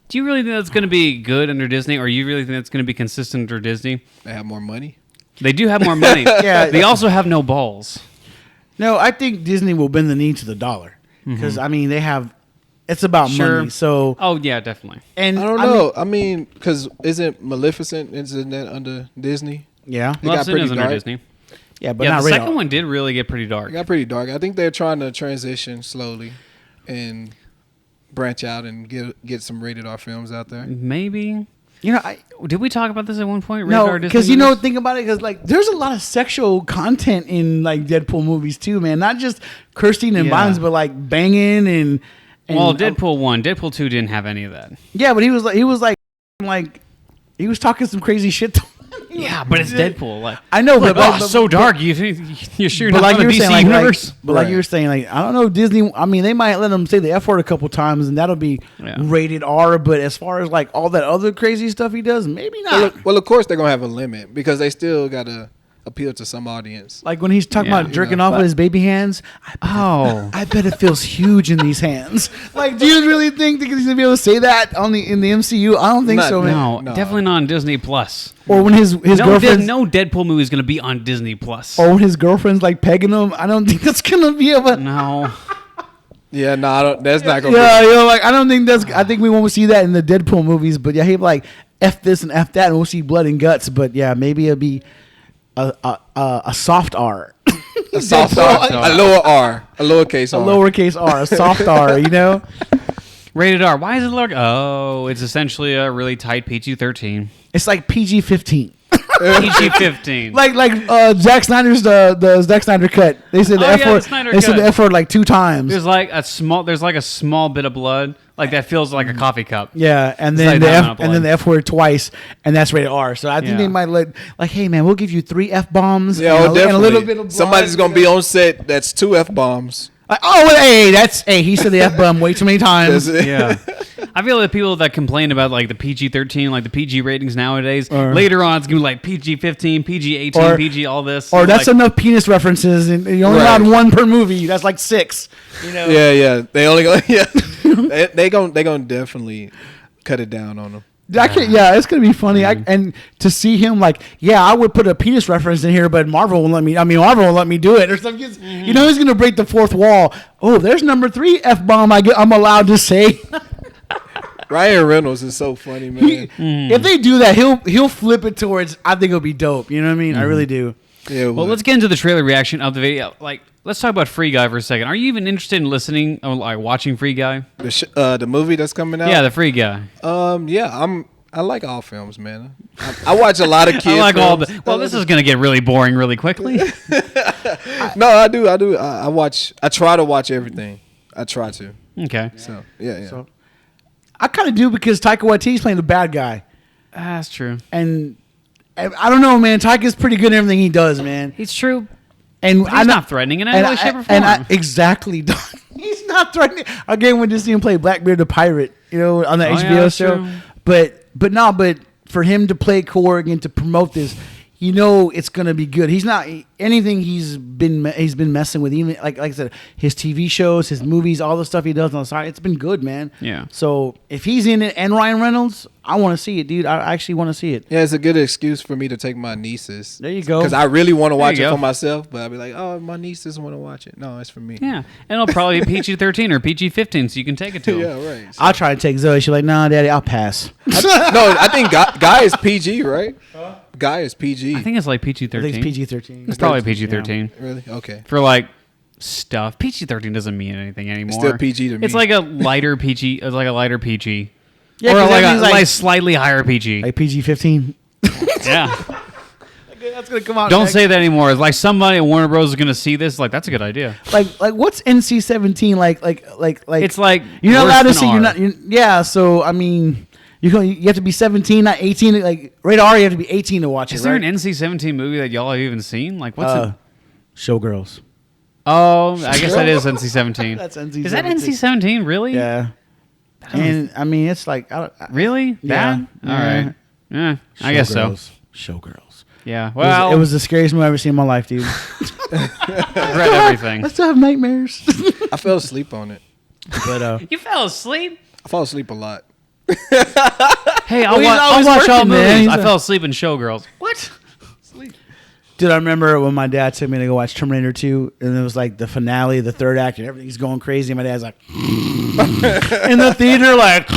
Do you really think that's going to be good under Disney, or you really think that's going to be consistent under Disney? They have more money. They do have more money. Yeah. They also have no balls. No, I think Disney will bend the knee to the dollar because I mean it's about money. So yeah, definitely. And I don't know. I mean, because isn't Maleficent isn't that under Disney? Yeah, It got pretty under dark. Disney. yeah, but Yeah, not the rated second R. one did really get pretty dark. It got pretty dark. I think they're trying to transition slowly and branch out and get some rated R films out there. Maybe. You know, Did we talk about this at one point? no, because think about it, because like there's a lot of sexual content in like Deadpool movies too, man. Not just cursing and violence, but like banging and well, Deadpool 1, Deadpool 2 didn't have any of that. Yeah, but he was talking some crazy shit. Yeah, but it's Deadpool. Like, I know, but so dark. You're sure but not like from you the were DC saying, universe? but like you were saying, like I don't know, Disney. I mean, they might let them say the F word a couple times, and that'll be rated R. But as far as like all that other crazy stuff he does, maybe not. Well, of course they're gonna have a limit because they still gotta appeal to some audience. Like when he's talking about jerking off with his baby hands. I bet it feels huge in these hands. Like, do you really think that he's gonna be able to say that in the MCU? I don't think so, man. No, definitely not on Disney Plus. Or when his girlfriend, no Deadpool movie is going to be on Disney Plus. or when his girlfriend's like pegging him. I don't think that's gonna be able. No. Yeah, no, I don't, that's not gonna. Yeah, like I don't think that's. I think we won't see that in the Deadpool movies. But yeah, he'll be like F this and F that, and we'll see blood and guts. But yeah, maybe it'll be a soft R. A soft R, a lower R, a lowercase R, a lowercase R, a soft R. You know, Rated R. Why is it lower? Oh, it's essentially a really tight PG-13. it's like PG-15. PG-15. Like Zack Snyder's the Zack Snyder cut. They said the F word. They said the F word like 2 times. There's like a small bit of blood, like that feels like a coffee cup. Yeah, and then the F word twice, and that's rated R. So I think they might hey man, we'll give you 3 F bombs. Yeah, and a little bit of blood. Somebody's gonna be on set. That's 2 F bombs. He said the F bomb way too many times. Yeah. I feel like people that complain about like the PG-13, like the PG ratings nowadays, later on it's gonna be like PG-15, PG-18, PG all this. Or that's enough penis references, and you only allowed 1 per movie. That's like 6. You know? Yeah. They only go. Yeah. they gonna definitely cut it down on them. It's gonna be funny. And to see him I would put a penis reference in here, but Marvel won't let me. Marvel won't let me do it or something. You know, he's gonna break the 4th wall. Oh, there's number 3 F bomb. I'm allowed to say. Ryan Reynolds is so funny, man. If they do that, he'll flip it towards. I think it'll be dope. You know what I mean? I really do. Yeah. Well, let's get into the trailer reaction of the video. Let's talk about Free Guy for a second. Are you even interested in listening or watching Free Guy? The movie that's coming out. Yeah, the Free Guy. Yeah, I like all films, man. I watch a lot of kids. I like films. all this is gonna get really boring really quickly. No, I do. I try to watch everything. I try to. Okay. So yeah. So, I kind of do because Taika Waititi's playing the bad guy. That's true. And I don't know, man. Taika's pretty good at everything he does, man. He's true. And he's not threatening in any way, shape, or form. Exactly. He's not threatening. Again, when just see him play Blackbeard the Pirate, on the HBO show. True. But for him to play Korg and to promote this, it's gonna be good. He's not anything he's been messing with. Even like I said, his TV shows, his movies, all the stuff he does on the side. It's been good, man. Yeah. So if he's in it and Ryan Reynolds, I want to see it, dude. I actually want to see it. Yeah, it's a good excuse for me to take my nieces. There you go. Because I really want to watch it for myself, but I'll be like, oh, my nieces want to watch it. No, it's for me. Yeah, and it'll probably be PG-13 or PG-15, so you can take it to them. Yeah, right. So. I'll try to take Zoe. She's like, nah, Daddy, I'll pass. I think Guy is PG, right? Guy is PG. I think it's like PG-13. I think it's PG-13. It's probably PG-13. Yeah. Really? Okay. For stuff. PG-13 doesn't mean anything anymore. It's still PG to me. It's like a lighter PG. It's like a lighter PG. Yeah, or like a slightly higher PG. Like PG-15. Yeah. That's gonna come out. Don't say that anymore. It's like somebody at Warner Bros is gonna see this. Like that's a good idea. Like what's NC-17? Like it's like you're not allowed to see. R. So I mean, you have to be 17, not 18. Like rated R, you have to be 18 to watch it. Is there an NC-17 movie that y'all have even seen? Like what's it? Showgirls. Oh, I guess that is NC-17. That's NC-17. Is that NC-17 really? Yeah. And I mean, it's like really yeah. All right. Yeah, I guess so. Showgirls. Yeah. Well, it was the scariest movie I've ever seen in my life, dude. I've read everything. I still have nightmares. I fell asleep on it. But you fell asleep? I fall asleep a lot. Hey, I'll watch all movies. I fell asleep in Showgirls. What? Sleep. Dude, I remember when my dad took me to go watch Terminator 2, and it was like the finale, the third act, and everything's going crazy. And my dad's like, in the theater, like,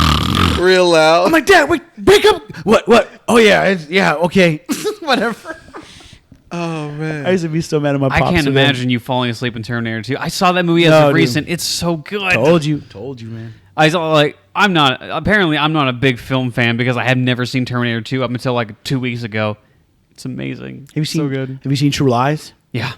real loud. I'm like, Dad, wake up. What? Oh, yeah, okay. Whatever. Oh, man. I used to be so mad at my pops. I can't imagine you falling asleep in Terminator 2. I saw that movie as of recent. It's so good. Told you, man. I saw, like, I'm not a big film fan because I had never seen Terminator 2 up until like 2 weeks ago. It's amazing. So good. Have you seen True Lies? Yeah.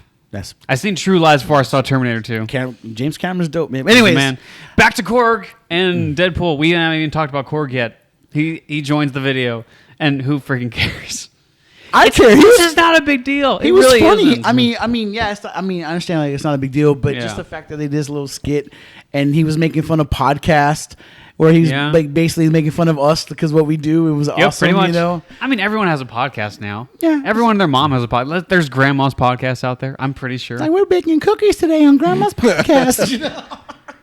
I seen True Lies before I saw Terminator 2. James Cameron's dope, man. Anyways, man, back to Korg and Deadpool. We haven't even talked about Korg yet. He joins the video, and who freaking cares? I care. This is not a big deal. He was really funny. Isn't. I mean, yeah. I understand like it's not a big deal, but just the fact that they did this little skit, and he was making fun of podcast. Where he's like basically making fun of us because what we do, it was awesome, pretty much. You know? I mean, everyone has a podcast now. Yeah. Everyone and their mom has a podcast. There's grandma's podcast out there, I'm pretty sure. Like, we're baking cookies today on grandma's podcast.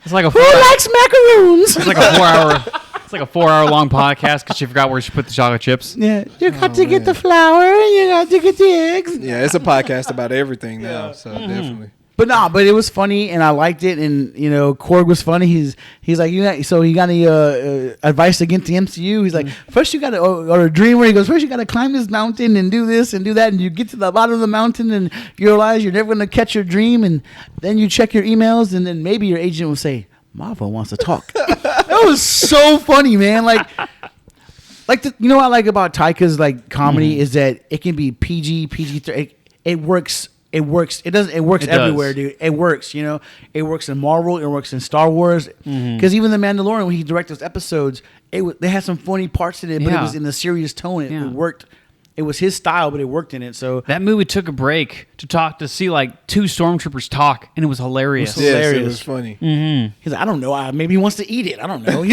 It's like Who likes macaroons? It's like a 4 hour... It's like a 4 hour long podcast because she forgot where she put the chocolate chips. Yeah. You got to get the flour, you got to get the eggs. Yeah, it's a podcast about everything now, so definitely. But it was funny, and I liked it, and Korg was funny. He's like, you got any advice against the MCU? He's like, first you got to, or a dream where he goes, first you got to climb this mountain and do this and do that, and you get to the bottom of the mountain and you realize you're never going to catch your dream, and then you check your emails, and then maybe your agent will say, Marvel wants to talk. That was so funny, man. Like you know what I like about Taika's like comedy is that it can be PG-13. It works. It works. It works everywhere, dude. It works. It works in Marvel. It works in Star Wars. Because even The Mandalorian, when he directed those episodes, they had some funny parts in it, but it was in the serious tone. It worked. It was his style, but it worked in it. So that movie took a break to see like two stormtroopers talk, and it was hilarious. Yes, it was funny. He's like, I don't know. Maybe he wants to eat it. I don't know.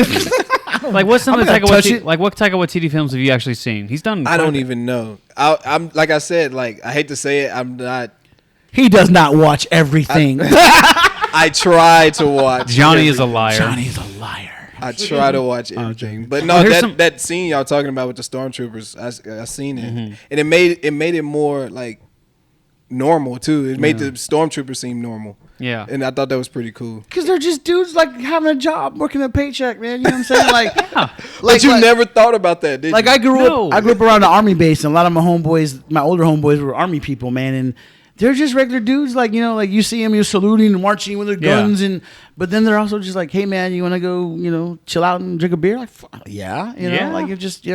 Like, what's some of the Taika Waititi? Like, what Taika Waititi films have you actually seen? He's done. I don't even know. I'm like I said. Like, I hate to say it. I'm not. He does not watch everything. I try to watch. Johnny is a liar. Johnny's a liar. I try to watch everything, but no, that scene y'all talking about with the stormtroopers, I seen it, and it made it more like normal too. It made the stormtroopers seem normal. Yeah, and I thought that was pretty cool. Because they're just dudes like having a job, working a paycheck, man. You know what I'm saying? Like, but you never thought about that, did you? Like I grew up around the army base, and a lot of my older homeboys were army people, man, and they're just regular dudes, like like you see them, you're saluting and marching with their guns, but then they're also just like, hey man, you want to go, chill out and drink a beer? Like, yeah, like you're just,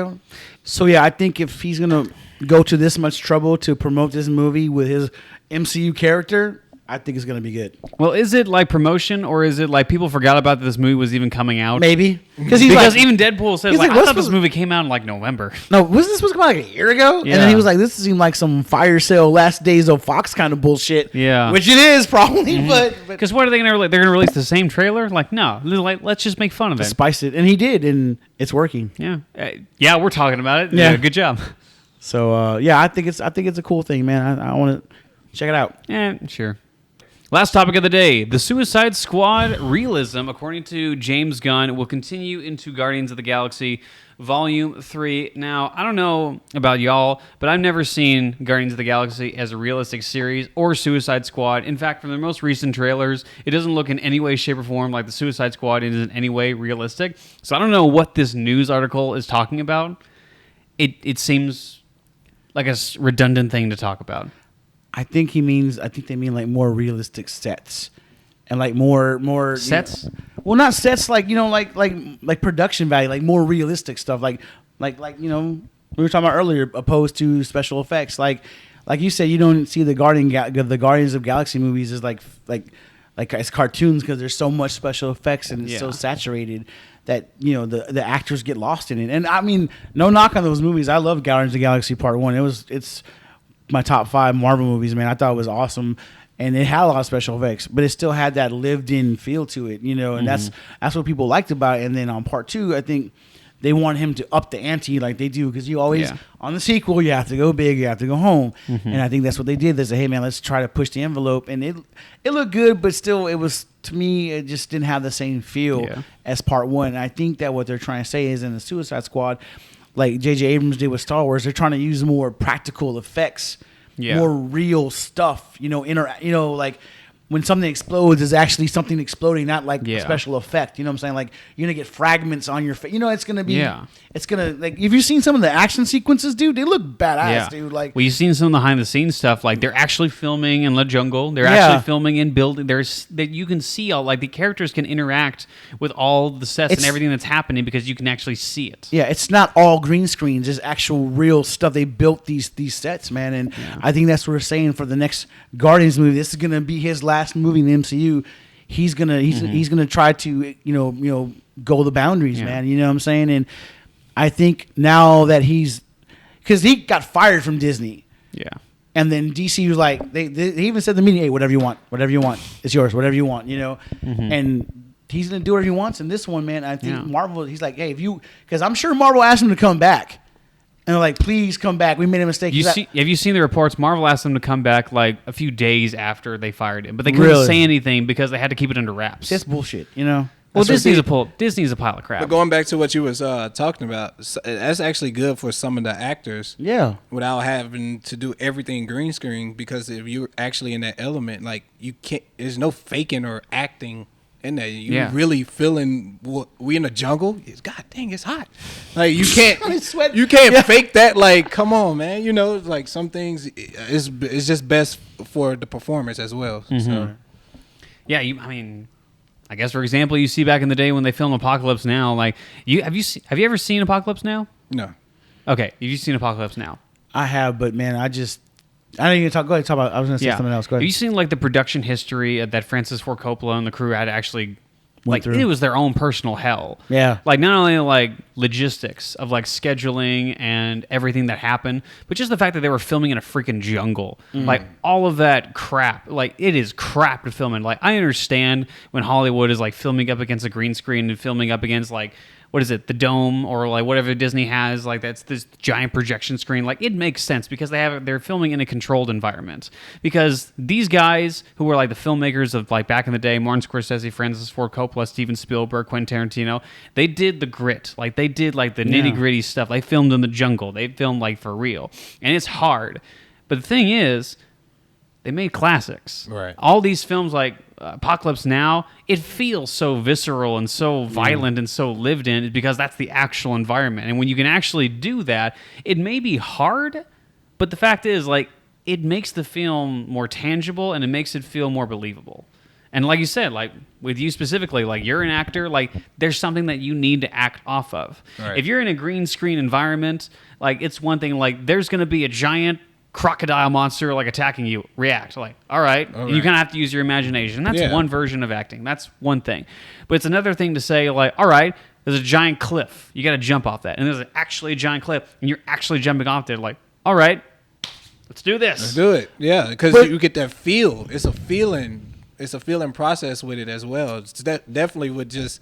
So yeah, I think if he's gonna go to this much trouble to promote this movie with his MCU character, I think it's going to be good. Well, is it like promotion, or is it like people forgot about that this movie was even coming out? Maybe. Because even Deadpool says, I thought this movie came out in like November. No, wasn't this supposed to come out like a year ago? Yeah. And then he was like, this seemed like some fire sale, last days of Fox kind of bullshit. Yeah. Which it is probably, but... Because what are they going to... They're going to release the same trailer? Like, no. Like, let's just make fun of it. Spice it. And he did, and it's working. Yeah. Yeah, we're talking about it. Yeah. Good job. So, I think it's a cool thing, man. I want to check it out. Yeah, sure. Last topic of the day, the Suicide Squad realism, according to James Gunn, will continue into Guardians of the Galaxy Volume 3. Now, I don't know about y'all, but I've never seen Guardians of the Galaxy as a realistic series or Suicide Squad. In fact, from the most recent trailers, it doesn't look in any way, shape, or form like the Suicide Squad is in any way realistic. So I don't know what this news article is talking about. It seems like a redundant thing to talk about. I think they mean like more realistic sets, and like more sets. Well, not sets like like production value, like more realistic stuff. Like we were talking about earlier, opposed to special effects. Like you said, you don't see the Guardians of Galaxy movies as like as cartoons because there's so much special effects and it's so saturated that the actors get lost in it. And I mean, no knock on those movies. I love Guardians of the Galaxy Part 1. It's my top 5 Marvel movies, man. I thought it was awesome, and it had a lot of special effects, but it still had that lived-in feel to it, and that's what people liked about it. And then on Part 2, I think they want him to up the ante like they do, because you always on the sequel you have to go big, you have to go home, and I think that's what they did. They said, hey man, let's try to push the envelope, and it looked good, but still, it was, to me, it just didn't have the same feel as Part 1. And I think that what they're trying to say is in the Suicide Squad, like J.J. Abrams did with Star Wars, they're trying to use more practical effects more real stuff. Like when something explodes, is actually something exploding, not like a special effect. You know what I'm saying? Like you're gonna get fragments on your face. It's gonna be. It's gonna like. Have you seen some of the action sequences, dude? They look badass, dude. Like, well, you've seen some of the behind the scenes stuff. Like they're actually filming in the jungle. They're actually filming in building. There's that you can see all like the characters can interact with all the sets and everything that's happening because you can actually see it. Yeah, it's not all green screens. It's actual real stuff. They built these sets, man, and I think that's what we're saying for the next Guardians movie. This is gonna be his last movie in the MCU. He's gonna try to go the boundaries, man. You know what I'm saying? And I think now that because he got fired from Disney. Yeah. And then DC was like, they even said to the media, hey, whatever you want, it's yours, whatever you want, And he's gonna do whatever he wants. And this one, man, I think Marvel, he's like, hey, because I'm sure Marvel asked him to come back. And they're like, please come back. We made a mistake. Have you seen the reports? Marvel asked them to come back like a few days after they fired him, but they couldn't say anything because they had to keep it under wraps. That's bullshit, Well, Disney's a pile of crap. But going back to what you was talking about, that's actually good for some of the actors. Yeah. Without having to do everything green screen, because if you're actually in that element, like you can't. There's no faking or acting in there. You really feeling. We in the jungle. God dang, it's hot. Like you can't. You can't fake that. Like come on, man. Like some things it's just best for the performance as well. So. Yeah, I guess for example, you see back in the day when they filmed Apocalypse Now, like have you ever seen Apocalypse Now? No. Okay, have you seen Apocalypse Now? I have, but man, I didn't even talk. Go ahead, talk about. I was going to say something else. Go ahead. Have you seen like the production history that Francis Ford Coppola and the crew had actually went through? It was their own personal hell. Yeah. Like not only like logistics of like scheduling and everything that happened, but just the fact that they were filming in a freaking jungle. Like all of that crap. Like it is crap to film in. Like I understand when Hollywood is like filming up against a green screen and filming up against like what is it, the Dome or like whatever Disney has, like that's this giant projection screen. Like it makes sense because they're filming in a controlled environment. Because these guys who were like the filmmakers of like back in the day, Martin Scorsese, Francis Ford Coppola, Steven Spielberg, Quentin Tarantino, they did the grit. Like they did like the nitty gritty stuff. They filmed in the jungle. They filmed like for real, and it's hard. But the thing is, they made classics. Right. All these films like Apocalypse Now, it feels so visceral and so violent and so lived in because that's the actual environment. And when you can actually do that, it may be hard, but the fact is, like, it makes the film more tangible and it makes it feel more believable. And like you said, like with you specifically, like you're an actor, like there's something that you need to act off of. Right. If you're in a green screen environment, like it's one thing, like there's going to be a giant crocodile monster like attacking you, react like all right. You kind of have to use your imagination. That's one version of acting. That's one thing. But it's another thing to say like all right, there's a giant cliff, you got to jump off that, and there's actually a giant cliff and you're actually jumping off there, like all right, let's do this, let's do it. Because you get that feel. It's a feeling process with it as well. It's definitely would just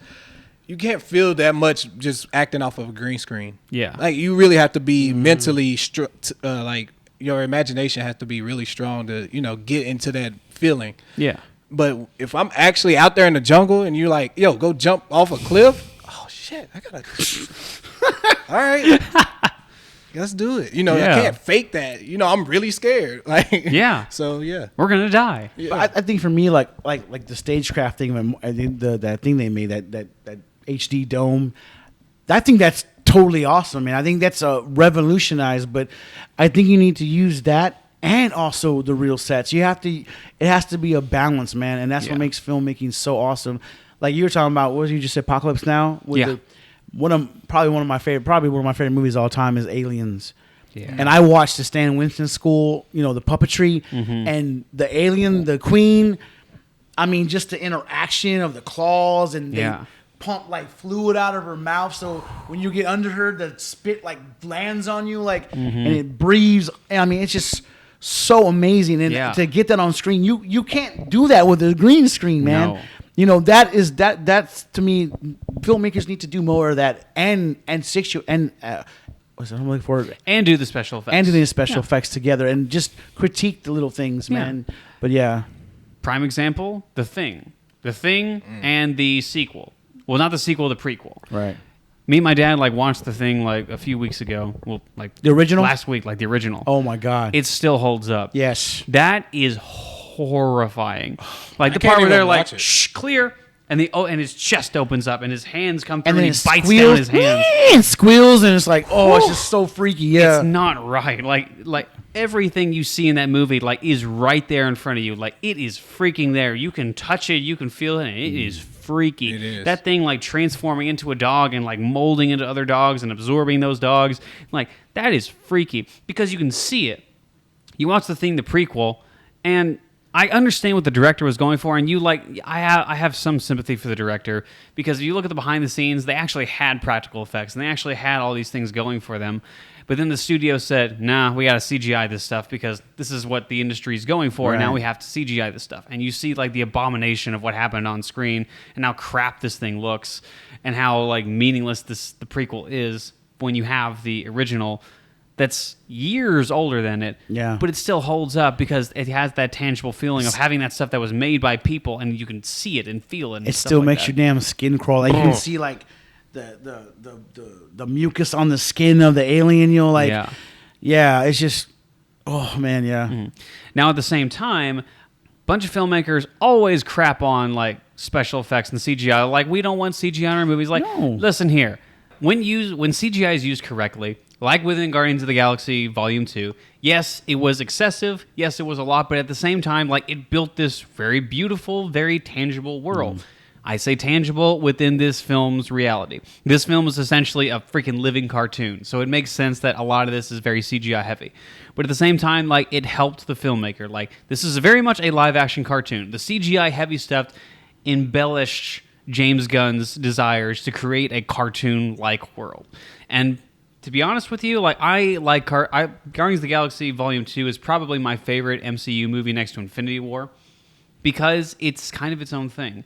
you can't feel that much just acting off of a green screen. Like you really have to be mentally like your imagination has to be really strong to, get into that feeling. Yeah. But if I'm actually out there in the jungle and you're like, yo, go jump off a cliff. Oh, shit. I got to. All right. Let's do it. I can't fake that. I'm really scared. Like, So, we're going to die. Yeah. I think for me, like the stagecraft thing, I think that thing they made, that HD dome, I think that's totally awesome, man. I think that's revolutionized, but I think you need to use that and also the real sets. It has to be a balance, man, and that's what makes filmmaking so awesome. Like you were talking about, what was you just said, Apocalypse Now? One of my favorite movies of all time is Aliens. Yeah. And I watched the Stan Winston School, the puppetry and the alien, the queen. I mean, just the interaction of the claws and they pump like fluid out of her mouth, so when you get under her, the spit like lands on you, like and it breathes. I mean, it's just so amazing. And to get that on screen, you can't do that with a green screen, man. No. That's to me, filmmakers need to do more of that and what's I'm looking for? And do the special effects. And do the special effects together and just critique the little things, man. But prime example, The Thing and the sequel. Well, not the sequel, the prequel. Right. Me and my dad watched the thing a few weeks ago. Well, the original last week, the original. Oh my god, it still holds up. Yes, that is horrifying. The part where they're shh, clear, and and his chest opens up and his hands come through and he bites down his hands and squeals and it's like, oh, it's just so freaky. Yeah, it's not right. Like everything you see in that movie is right there in front of you. It is freaking there. You can touch it, you can feel it, and it is freaky. It is. That thing transforming into a dog and molding into other dogs and absorbing those dogs. That is freaky because you can see it. You watch the prequel, and I understand what the director was going for, and I have some sympathy for the director because if you look at the behind the scenes, they actually had practical effects and they actually had all these things going for them. But then the studio said, nah, we got to CGI this stuff because this is what the industry is going for, and now we have to CGI this stuff. And you see the abomination of what happened on screen and how crap this thing looks and how meaningless the prequel is when you have the original that's years older than it. Yeah. But it still holds up because it has that tangible feeling of having that stuff that was made by people and you can see it and feel it. And it still makes your damn skin crawl. You can see the mucus on the skin of the alien, yeah, it's just, oh man, yeah. Mm-hmm. Now at the same time, a bunch of filmmakers always crap on special effects and CGI. We don't want CGI in our movies. No. Listen here, when CGI is used correctly, within Guardians of the Galaxy Volume 2, yes, it was excessive, yes, it was a lot, but at the same time, it built this very beautiful, very tangible world. I say tangible within this film's reality. This film is essentially a freaking living cartoon, so it makes sense that a lot of this is very CGI heavy. But at the same time, it helped the filmmaker. This is very much a live-action cartoon. The CGI heavy stuff embellished James Gunn's desires to create a cartoon-like world. And to be honest with you, Guardians of the Galaxy Volume 2 is probably my favorite MCU movie next to Infinity War because it's kind of its own thing.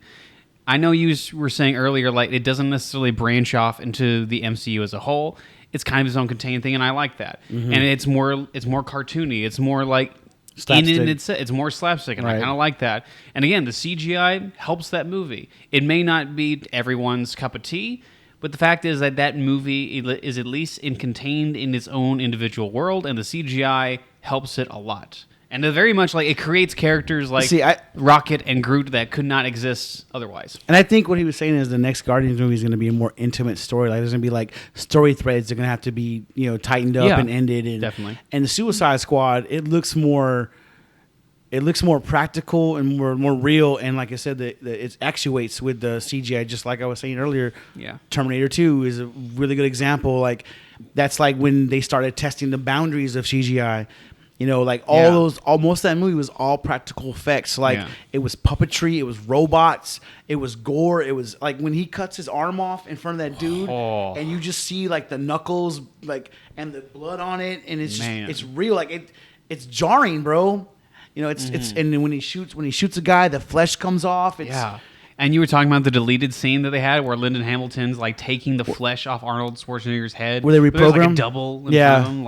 I know you were saying earlier, it doesn't necessarily branch off into the MCU as a whole. It's kind of its own contained thing, and I like that. Mm-hmm. And it's more cartoony. It's more slapstick. It's more slapstick, and I kind of like that. And again, the CGI helps that movie. It may not be everyone's cup of tea, but the fact is that movie is at least contained in its own individual world, and the CGI helps it a lot. And very much it creates characters Rocket and Groot that could not exist otherwise. And I think what he was saying is the next Guardians movie is going to be a more intimate story. There's going to be story threads that are going to have to be tightened up and ended. And, definitely. And the Suicide Squad, it looks more practical and more real. And like I said, it actuates with the CGI. Just like I was saying earlier, Terminator 2 is a really good example. That's when they started testing the boundaries of CGI. Most of that movie was all practical effects. It was puppetry, it was robots, it was gore. It was when he cuts his arm off in front of that dude, and you just see the knuckles, and the blood on it, and it's just, it's real. It's jarring, bro. It's and when he shoots a guy, the flesh comes off. And you were talking about the deleted scene that they had where Lyndon Hamilton's taking the flesh off Arnold Schwarzenegger's head. Where they reprogrammed a double in front of him,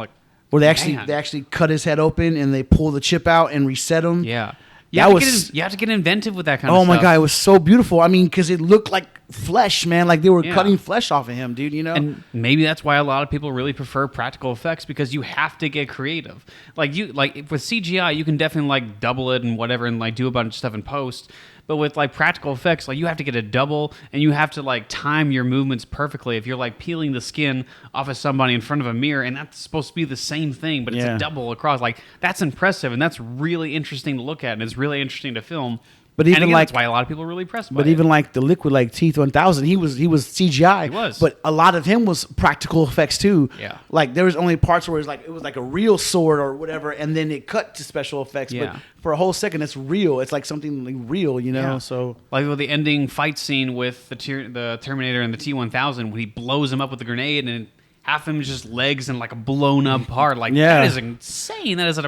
where they actually cut his head open and they pull the chip out and reset him. Yeah. You have to get inventive with that kind of stuff. Oh my God, it was so beautiful. I mean, because it looked like flesh, man. They were cutting flesh off of him, dude, And maybe that's why a lot of people really prefer practical effects because you have to get creative. With CGI, you can definitely double it and whatever and do a bunch of stuff in post. But with practical effects, you have to get a double and you have to time your movements perfectly. If you're peeling the skin off of somebody in front of a mirror and that's supposed to be the same thing, but it's a double across, that's impressive and that's really interesting to look at and it's really interesting to film. But even that's why a lot of people are really impressed by it. But even the liquid Teeth 1000, he was CGI. He was. But a lot of him was practical effects too. Yeah. There was only parts where it was a real sword or whatever, and then it cut to special effects. Yeah. But for a whole second, it's real. It's something real, Yeah. So with the ending fight scene with the Terminator and the T-1000, when he blows him up with the grenade and half of him is just legs and a blown up heart. That is insane. That is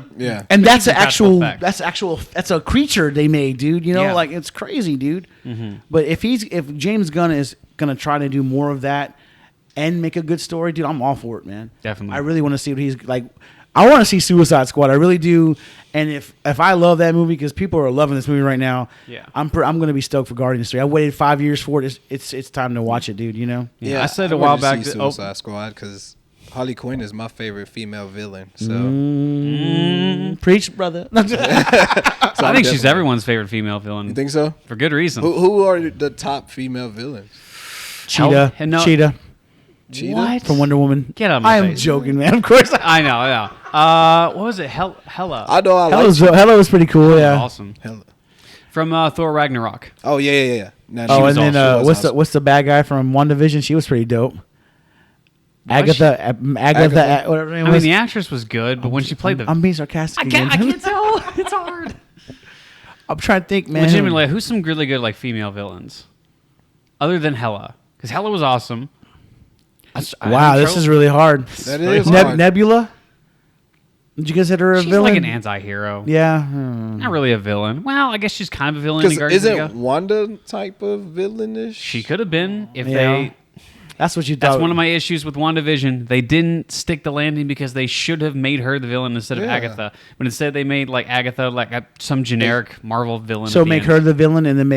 And that's that's a creature they made, dude. It's crazy, dude. Mm-hmm. But if James Gunn is gonna try to do more of that and make a good story, dude, I'm all for it, man. Definitely. I really want to see what he's like. I want to see Suicide Squad. I really do. And if I love that movie, because people are loving this movie right now, I'm going to be stoked for Guardians 3. I waited 5 years for it. It's time to watch it, dude. You know? Yeah, I said a while back. Suicide Squad because Harley Quinn is my favorite female villain. So preach, brother. I think she's everyone's favorite female villain. You think so? For good reason. Who are the top female villains? Cheetah. Cheetah? What? From Wonder Woman. Get out of my I am face. joking, man. Of course. I know, yeah. What was it? Hella. I know I like Hella was pretty cool, yeah. Awesome. Hella. From Thor Ragnarok. Oh, yeah. Now, and then what's the bad guy from WandaVision? She was pretty dope. Agatha, whatever her name was. I mean, the actress was good, but when she played I'm being sarcastic. I can't tell. It's hard. I'm trying to think, man. Legitimately, who's some really good like female villains, other than Hela? Because Hela was awesome. Wow, this is really hard. That is hard. Nebula. Did you consider her a She's villain? like an anti-hero. Yeah. Not really a villain. Well, I guess she's kind of a villain. Because isn't Wanda type of villainish? She could have been if they. That's what you thought. That's one of my issues with WandaVision. They didn't stick the landing because they should have made her the villain instead of Agatha. But instead they made like Agatha like some generic Marvel villain. So make her the villain and then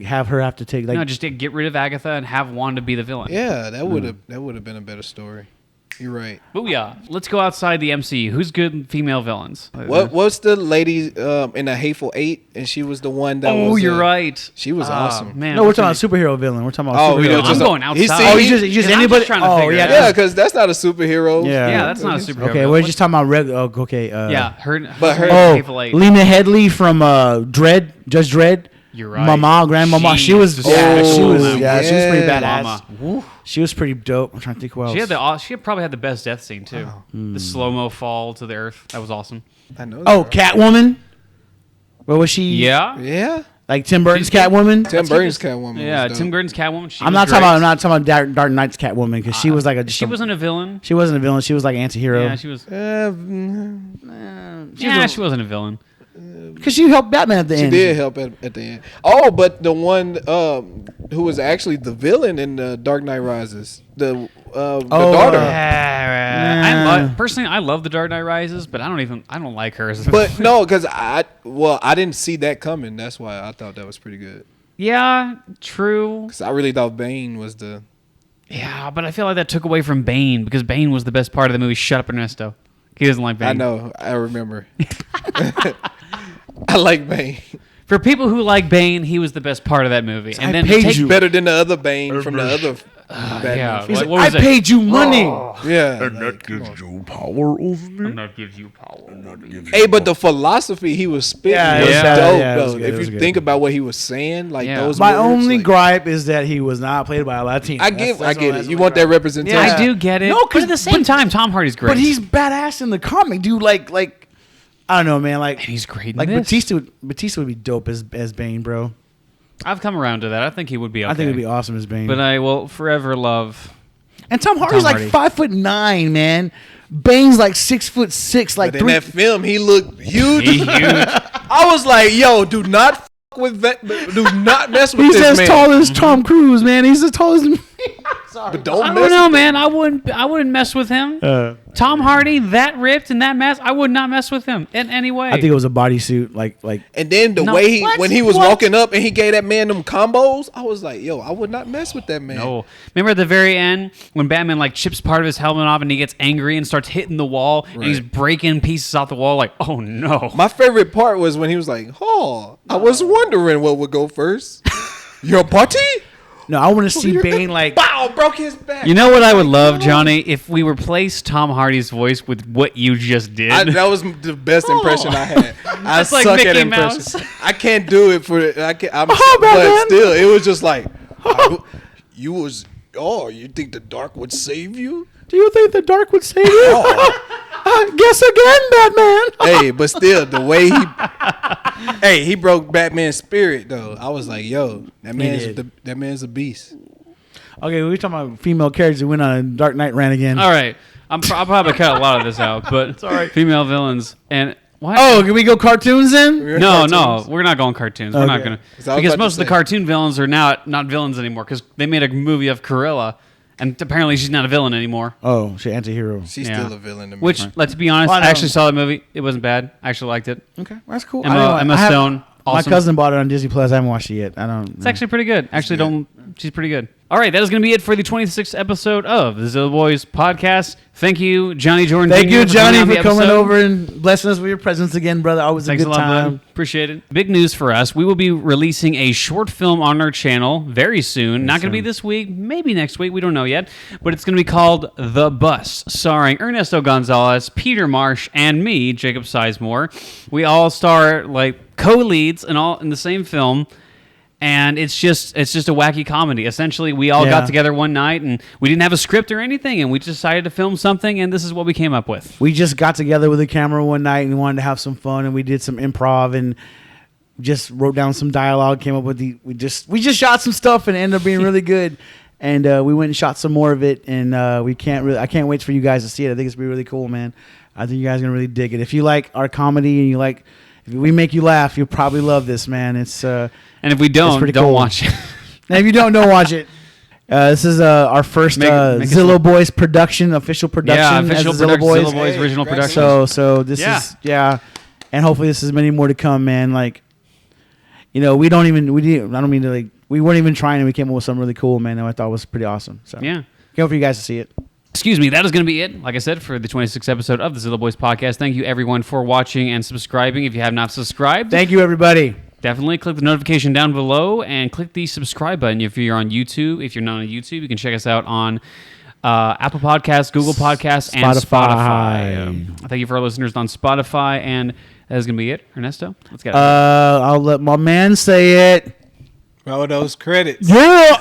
have her have to take like. No, just get rid of Agatha and have Wanda be the villain. Yeah, that would have been a better story. You're right. Booyah. Let's go outside the MCU. Who's good female villains? What's the lady in the Hateful Eight? And she was the one that was... Oh, you're right. She was awesome. Man, no, we're talking about superhero villain. We're talking about superhero. I'm going outside. Oh, you just anybody? Yeah, because that's not a superhero. Yeah, that's not a superhero. Okay, we're just talking about okay. her Hateful Eight. Lena Headey from Dredd, Judge Dredd. You're right. Mama, grandmama. She was pretty badass. Mama. She was pretty dope. I'm trying to think who else. She probably had the best death scene too. The slow-mo fall to the earth. That was awesome. I know. Oh, Catwoman. What was she? Yeah. Like Tim Burton's Catwoman. Tim Burton's Catwoman. Yeah, Tim Burton's Catwoman. I'm not talking about Dark Knight's Catwoman because she was like she wasn't a villain. She wasn't a villain. She was like anti-hero. Yeah, she was. She wasn't a villain. Because she helped Batman at the end. She did help at the end. Oh, but the one who was actually the villain in the Dark Knight Rises, the daughter. Personally, I love the Dark Knight Rises, but I don't like her as a But no, because I didn't see that coming. That's why I thought that was pretty good. Yeah, true. Because I really thought Bane was the... Yeah, but I feel like that took away from Bane because Bane was the best part of the movie. Shut up, Ernesto. He doesn't like Bane. I know. I remember. I like Bane. For people who like Bane, he was the best part of that movie. And then better than the other Bane from the other Batman. Yeah, He's like, I paid you money. Yeah. And that gives you power over me. And that gives you power. Hey, but the philosophy he was spitting was dope, though. If you think about what he was saying, like those My words, only gripe is that he was not played by a Latino. I get it. You want that representation. Yeah, I do get it. No, but at the same time, Tom Hardy's great. But he's badass in the comic, dude. Like I don't know, man. Like and he's great. Like Batista would be dope as Bane, bro. I've come around to that. I think he would be okay. I think he'd be awesome as Bane. But I will forever love. And Tom Hardy's like 5'9", man. Bane's like 6'6". Like but in that film, he looked huge. I was like, yo, do not f- with that. Do not mess with this man. He's as tall as Tom Cruise, man. He's as tall as me. Sorry. But I don't know, man. I wouldn't mess with him. Tom Hardy, that ripped and that mask, I would not mess with him in any way. I think it was a bodysuit, like. And then way when he was walking up and he gave that man them combos, I was like, yo, I would not mess with that man. No, remember at the very end when Batman like chips part of his helmet off and he gets angry and starts hitting the wall and he's breaking pieces off the wall. Like, oh no. My favorite part was when he was like, "Oh, I was wondering what would go first. Your party." No, I want to see Bane like... Bow, broke his back. You know what I would love, Johnny? If we replaced Tom Hardy's voice with what you just did. That was the best impression I had. I That's like suck Mickey at impressions. Mouse. I can't do it for... but still, it was just like... you think the dark would save you? Do you think the dark would save you? Guess again, Batman. Hey, but still, the way he broke Batman's spirit, though. I was like, yo, that man's a beast. Okay, we were talking about female characters who went on a Dark Knight rant again. All right. I'll probably cut a lot of this out, but it's all right. Female villains. And what? Oh, can we go cartoons then? No, we're not going cartoons. We're not going to. Because most of the say. cartoon villains are now not villains anymore because they made a movie of Cruella. And apparently she's not a villain anymore. Oh, she's anti-hero. She's still a villain to me. Which, let's be honest, I actually saw the movie. It wasn't bad. I actually liked it. Okay, that's cool. Emma Stone. Awesome. My cousin bought it on Disney Plus. I haven't watched it yet. It's actually pretty good. She's pretty good. All right, that is going to be it for the 26th episode of the Zilla Boys podcast. Thank you, Johnny Jordan. Thank you, Johnny, for coming over and blessing us with your presence again, brother. Always a good time. Appreciate it. Big news for us. We will be releasing a short film on our channel very soon. Not going to be this week, maybe next week. We don't know yet. But it's going to be called The Bus, starring Ernesto Gonzalez, Peter Marsh, and me, Jacob Sizemore. We all star like co-leads in the same film. And it's just a wacky comedy. Essentially, we all got together one night, and we didn't have a script or anything, and we decided to film something, and this is what we came up with. We just got together with a camera one night and wanted to have some fun, and we did some improv and just wrote down some dialogue. Came up with we just shot some stuff, and it ended up being really good. And we went and shot some more of it, and I can't wait for you guys to see it. I think it's gonna be really cool, man. I think you guys are gonna really dig it. If you like our comedy and you like. If we make you laugh, you'll probably love this, man. It's and if we don't watch it. And if you don't watch it. This is our first Zillow Boys production, official production. Yeah, official Zillow Boys. Zillow Boys original production. So this is and hopefully this is many more to come, man. Like, we weren't even trying, and we came up with something really cool, man. That I thought was pretty awesome. So can't wait for you guys to see it. Excuse me, that is going to be it, like I said, for the 26th episode of the Zilla Boys podcast. Thank you, everyone, for watching and subscribing. If you have not subscribed, thank you, everybody. Definitely click the notification down below and click the subscribe button if you're on YouTube. If you're not on YouTube, you can check us out on Apple Podcasts, Google Podcasts, and Spotify. Thank you for our listeners on Spotify, and that is going to be it. Ernesto, let's get it. I'll let my man say it. Roll those credits. Yeah.